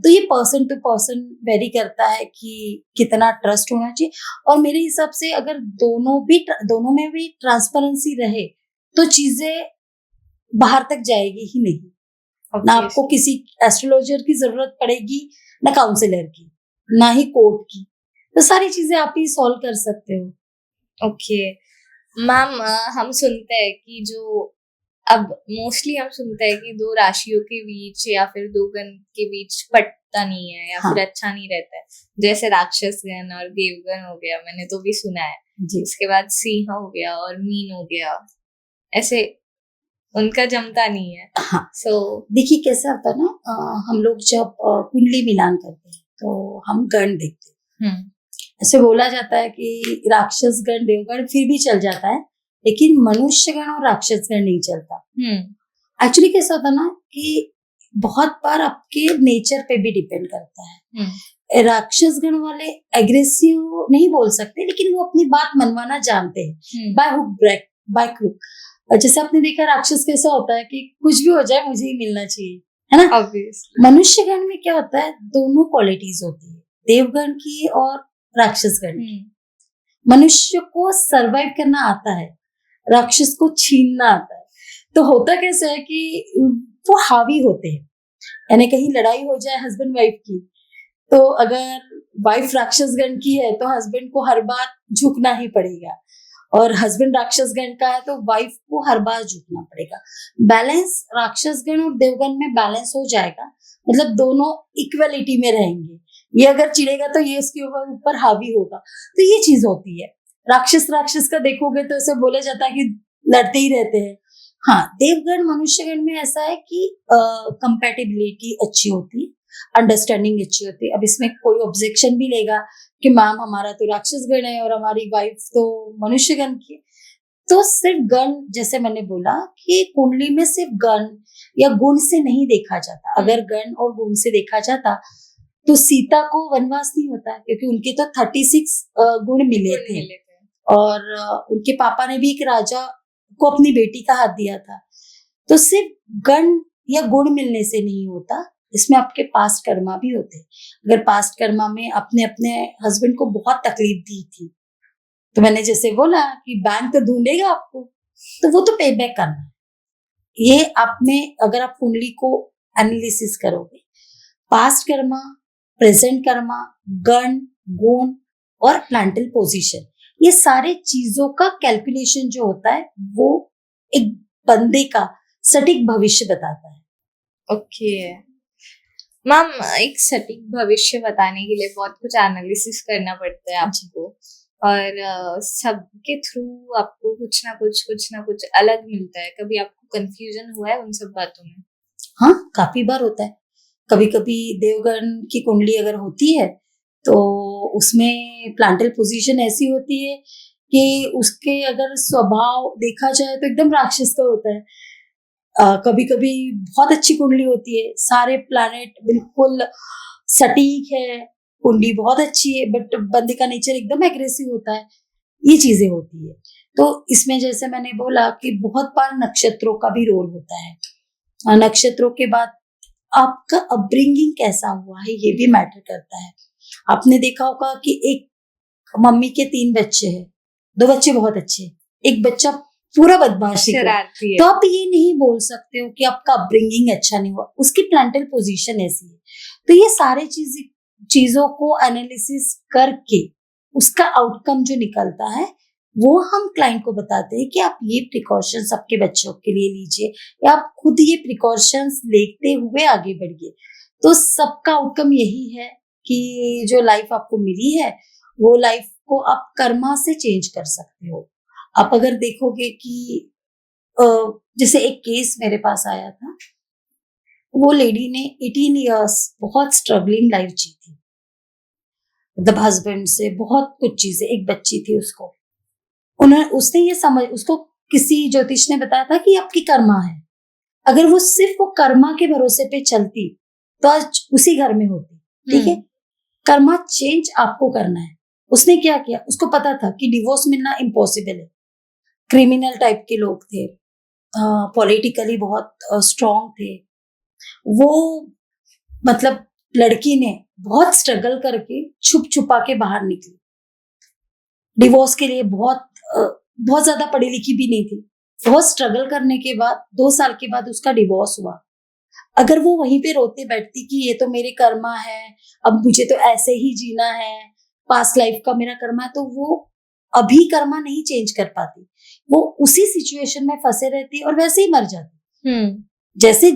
तो ये पर्सन टू पर्सन वेरी करता है कि कितना ट्रस्ट होना चाहिए। और मेरे हिसाब से अगर दोनों में भी ट्रांसपेरेंसी रहे तो चीजें बाहर तक जाएगी ही नहीं। ना आपको किसी एस्ट्रोलॉजर की जरूरत पड़ेगी, ना काउंसलर की, ना ही कोर्ट की। तो सारी चीजें आप ही सॉल्व कर सकते हो। ओके मैम, हम सुनते हैं कि अब मोस्टली हम सुनते हैं कि 2 राशियों के बीच या फिर 2 गण के बीच पटता नहीं है, या फिर अच्छा नहीं रहता है। जैसे राक्षस गण और देवगण हो गया, मैंने तो भी सुना है जी। उसके बाद सिंह हो गया और मीन हो गया, ऐसे उनका जमता नहीं है। हाँ, देखिए कैसा होता है ना, हम लोग जब कुंडली मिलान करते हैं तो हम गण देखते हैं, ऐसे बोला जाता है कि राक्षस गण देवगण फिर भी चल जाता है, लेकिन मनुष्य गण और राक्षस गण नहीं चलता। एक्चुअली कैसा होता ना कि बहुत बार आपके नेचर पे भी डिपेंड करता है। राक्षस गण वाले एग्रेसिव नहीं बोल सकते, लेकिन वो अपनी बात मनवाना जानते हैं, बाय हुक बाय क्रुक। जैसे आपने देखा राक्षस कैसा होता है कि कुछ भी हो जाए मुझे ही मिलना चाहिए, है ना। Obviously. मनुष्य गण में क्या होता है, दोनों क्वालिटीज होती है, देवगण की और राक्षस गण की। मनुष्य को सरवाइव करना आता है, राक्षस को छीनना आता है। तो होता कैसे है कि वो हावी होते हैं, यानी कहीं लड़ाई हो जाए हस्बैंड वाइफ की, तो अगर वाइफ राक्षस गण की है तो हस्बैंड को हर बार झुकना ही पड़ेगा, और हस्बैंड राक्षस गण का है तो वाइफ को हर बार झुकना पड़ेगा। बैलेंस राक्षस गण और देवगण में बैलेंस हो जाएगा, मतलब दोनों इक्वलिटी में रहेंगे। ये अगर चिढ़ेगा तो ये उसके ऊपर हावी होगा, तो ये चीज होती है। राक्षस का देखोगे तो ऐसे बोला जाता है कि लड़ते ही रहते हैं। हाँ, देवगण मनुष्यगण में ऐसा है कि कंपैटिबिलिटी अच्छी होती है, अंडरस्टैंडिंग अच्छी होती है। अब इसमें कोई ऑब्जेक्शन भी लेगा कि मैम हमारा तो राक्षस गण है और हमारी वाइफ तो मनुष्य गण की, तो सिर्फ गण, जैसे मैंने बोला कि कुंडली में सिर्फ गण या गुण से नहीं देखा जाता। अगर गण और गुण से देखा जाता तो सीता को वनवास नहीं होता, क्योंकि उनके तो 36 गुण मिले थे, और उनके पापा ने भी एक राजा को अपनी बेटी का हाथ दिया था। तो सिर्फ गण या गुण मिलने से नहीं होता, इसमें आपके पास्ट कर्मा भी होते हैं। अगर पास्ट कर्मा में अपने अपने हस्बैंड को बहुत तकलीफ दी थी, तो मैंने जैसे बोला कि बैंक तो ढूंढेगा आपको, तो वो तो पे बैक करना है। ये आप में अगर आप कुंडली को एनालिसिस करोगे, पास्ट कर्मा, प्रेजेंट कर्मा, गण, गुण और प्लांटल पोजीशन, ये सारे चीजों का कैलकुलेशन जो होता है वो एक बंदे का सटीक भविष्य बताता है। ओके मैम, एक सटीक भविष्य बताने के लिए बहुत कुछ एनालिसिस करना पड़ता है आपको, और सबके थ्रू आपको कुछ ना कुछ अलग मिलता है। कभी आपको कंफ्यूजन हुआ है उन सब बातों में? हाँ, काफी बार होता है। कभी कभी देवगण की कुंडली अगर होती है तो उसमें प्लांटल पोजीशन ऐसी होती है कि उसके अगर स्वभाव देखा जाए तो एकदम राक्षस का होता है। कभी कभी बहुत अच्छी कुंडली होती है, सारे प्लैनेट बिल्कुल सटीक है, कुंडली बहुत अच्छी है, बट बंदे का नेचर एकदम एग्रेसिव होता है। ये चीजें होती है। तो इसमें जैसे मैंने बोला कि बहुत बार नक्षत्रों का भी रोल होता है। नक्षत्रों के बाद आपका अपब्रिंगिंग कैसा हुआ है ये भी मैटर करता है। आपने देखा होगा कि एक मम्मी के 3 बच्चे हैं, 2 बच्चे बहुत अच्छे, एक बच्चा पूरा बदमाश है, तो आप ये नहीं बोल सकते हो कि आपका अपब्रिंगिंग अच्छा नहीं हुआ, उसकी प्लांटल पोजीशन ऐसी है। तो ये सारे चीजों को एनालिसिस करके उसका आउटकम जो निकलता है वो हम क्लाइंट को बताते हैं कि आप ये प्रिकॉशंस आपके बच्चों के लिए लीजिए, या आप खुद ये प्रिकॉशंस लेते हुए आगे बढ़िए। तो सबका आउटकम यही है कि जो लाइफ आपको मिली है वो लाइफ को आप कर्मा से चेंज कर सकते हो। आप अगर देखोगे कि जैसे एक केस मेरे पास आया था, वो लेडी ने 18 इयर्स बहुत स्ट्रगलिंग लाइफ जी थी, मतलब हस्बैंड से बहुत कुछ चीजें, एक बच्ची थी उसको, उसने ये उसको किसी ज्योतिष ने बताया था कि आपकी कर्मा है। अगर वो सिर्फ वो कर्मा के भरोसे पे चलती तो आज उसी घर में होती। ठीक है, कर्मा चेंज आपको करना है। उसने क्या किया, उसको पता था कि डिवोर्स मिलना इम्पॉसिबल है, क्रिमिनल टाइप के लोग थे, पॉलिटिकली बहुत स्ट्रॉन्ग थे वो, मतलब लड़की ने बहुत स्ट्रगल करके छुप छुपा के बाहर निकली। डिवोर्स के लिए बहुत ज्यादा पढ़ी लिखी भी नहीं थी, बहुत स्ट्रगल करने के बाद 2 साल के बाद उसका डिवोर्स हुआ। अगर वो वहीं पे रोते बैठती कि ये तो मेरे कर्मा है, अब मुझे तो ऐसे ही जीना है, पास्ट लाइफ का मेरा कर्मा है, तो वो अभी कर्मा नहीं चेंज कर पाती, वो उसी सिचुएशन में फंसे रहती और वैसे ही मर जाती। जैसे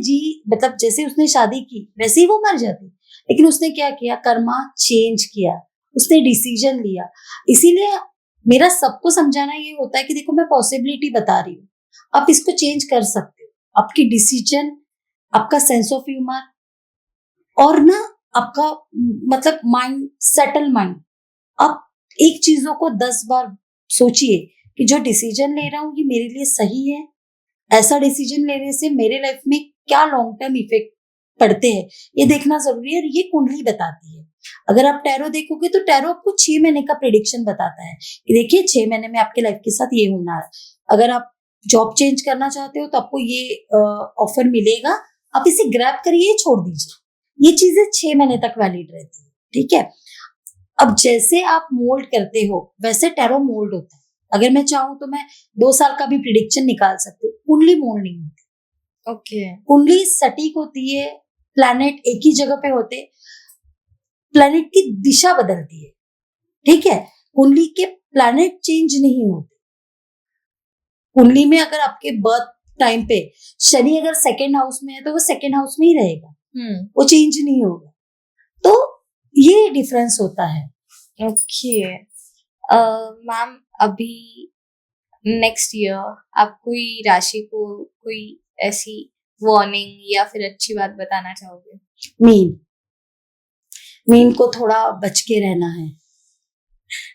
मतलब जैसे उसने शादी की वैसे ही वो मर जाती। लेकिन उसने क्या किया, कर्मा चेंज किया, उसने डिसीजन लिया। इसीलिए मेरा सबको समझाना ये होता है कि देखो मैं पॉसिबिलिटी बता रही हूँ, आप इसको चेंज कर सकते हो। आपकी डिसीजन, आपका सेंस ऑफ ह्यूमर और ना आपका मतलब माइंड, सेटल माइंड, आप एक चीजों को 10 बार सोचिए कि जो डिसीजन ले रहा हूँ ये मेरे लिए सही है। ऐसा डिसीजन लेने से मेरे लाइफ में क्या लॉन्ग टर्म इफेक्ट पड़ते हैं, ये देखना जरूरी है। और ये कुंडली बताती है। अगर आप टैरो देखोगे तो टैरो आपको 6 महीने का प्रेडिक्शन बताता है कि देखिए 6 महीने में आपके लाइफ के साथ ये होना है। अगर आप जॉब चेंज करना चाहते हो तो आपको ये ऑफर मिलेगा, आप इसे ग्रैब करिए, छोड़ दीजिए। ये चीजें 6 महीने तक वैलिड रहती है, ठीक है। अब जैसे आप मोल्ड करते हो वैसे टैरो मोल्ड होता है। अगर मैं चाहूं तो मैं 2 साल का भी प्रिडिक्शन निकाल सकती हूँ। कुंडली मोल्ड नहीं होती। ओके। कुंडली सटीक होती है, प्लैनेट एक ही जगह पे होते, प्लैनेट की दिशा बदलती है, ठीक है। कुंडली के प्लैनेट चेंज नहीं होते। कुंडली में अगर आपके बर्थ टाइम पे शनि अगर सेकेंड हाउस में है तो वो सेकेंड हाउस में ही रहेगा, वो चेंज नहीं होगा। तो ये डिफरेंस होता है। ओके मैम, अभी नेक्स्ट ईयर आप कोई राशि को कोई ऐसी वार्निंग या फिर अच्छी बात बताना चाहोगे? मीन को थोड़ा बच के रहना है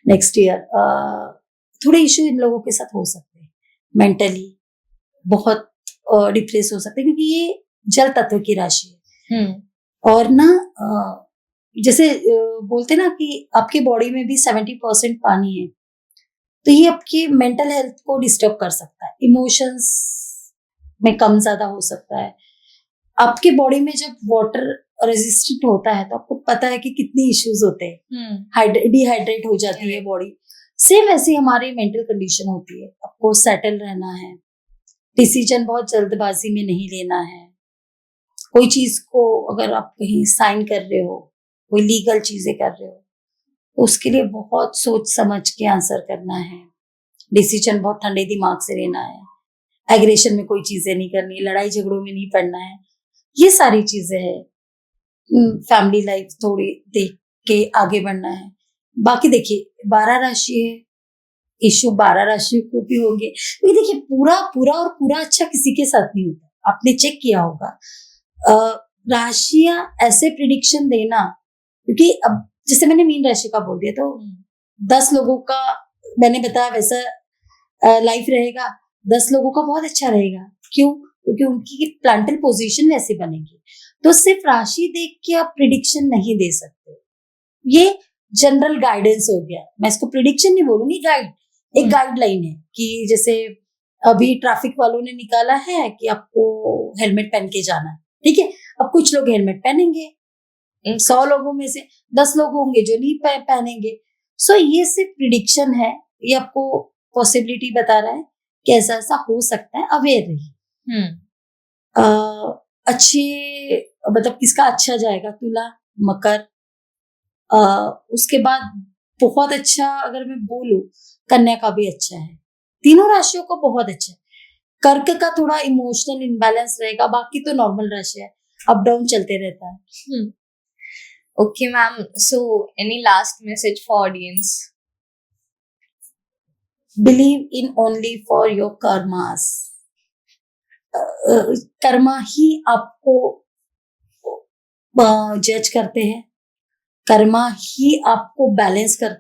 नेक्स्ट ईयर। थोड़े इश्यू इन लोगों के साथ हो सकते हैं, मेंटली बहुत डिप्रेस हो सकते हैं, क्योंकि ये जल तत्व की राशि है। और ना जैसे बोलते ना कि आपके बॉडी में भी 70% पानी है, तो ये आपकी मेंटल हेल्थ को डिस्टर्ब कर सकता है। इमोशंस में कम ज्यादा हो सकता है। आपके बॉडी में जब वाटर रेजिस्टेंट होता है तो आपको पता है कि कितनी इश्यूज होते हैं, डिहाइड्रेट हो जाती है बॉडी। सेम ऐसी हमारी मेंटल कंडीशन होती है। आपको सेटल रहना है, डिसीजन बहुत जल्दबाजी में नहीं लेना है। कोई चीज को अगर आप कहीं साइन कर रहे हो, कोई लीगल चीजें कर रहे हो, तो उसके लिए बहुत सोच समझ के आंसर करना है। डिसीजन बहुत ठंडे दिमाग से लेना है। एग्रेशन में कोई चीजें नहीं करनी, लड़ाई झगड़ों में नहीं पड़ना है। ये सारी चीजें हैं। फैमिली लाइफ थोड़ी देख के आगे बढ़ना है। बाकी देखिए 12 राशि है, इश्यू 12 राशियों को भी होंगे। तो देखिए पूरा पूरा और पूरा अच्छा किसी के साथ नहीं होता। आपने चेक किया होगा राशियां ऐसे प्रिडिक्शन देना, क्योंकि अब जैसे मैंने मीन राशि का बोल दिया तो 10 लोगों का मैंने बताया वैसा लाइफ रहेगा, 10 लोगों का बहुत अच्छा रहेगा। क्यों? क्योंकि उनकी प्लांटल पोजीशन वैसी बनेगी। तो सिर्फ राशि देख के आप प्रिडिक्शन नहीं दे सकते। ये जनरल गाइडेंस हो गया। मैं इसको प्रिडिक्शन नहीं बोलूंगी, एक गाइडलाइन है कि जैसे अभी ट्रैफिक वालों ने निकाला है कि आपको हेलमेट पहन के जाना है, ठीक है। अब कुछ लोग हेलमेट पहनेंगे, 100 लोगों में से 10 लोग होंगे जो नहीं पहनेंगे। सो ये सिर्फ प्रिडिक्शन है, ये आपको पॉसिबिलिटी बता रहा है कि ऐसा ऐसा हो सकता है, अवेयर रहिए। अच्छे मतलब किसका अच्छा जाएगा? तुला, मकर, उसके बाद बहुत अच्छा अगर मैं बोलूं कन्या का भी अच्छा है। तीनों राशियों को बहुत अच्छा है। कर्क का थोड़ा इमोशनल इम्बैलेंस रहेगा, बाकी तो नॉर्मल राशि है, अप डाउन चलते रहता है। Okay ma'am, so any last message for audience? Believe in only for your karmas. कर्मा ही आपको जज करते हैं, कर्मा ही आपको बैलेंस करते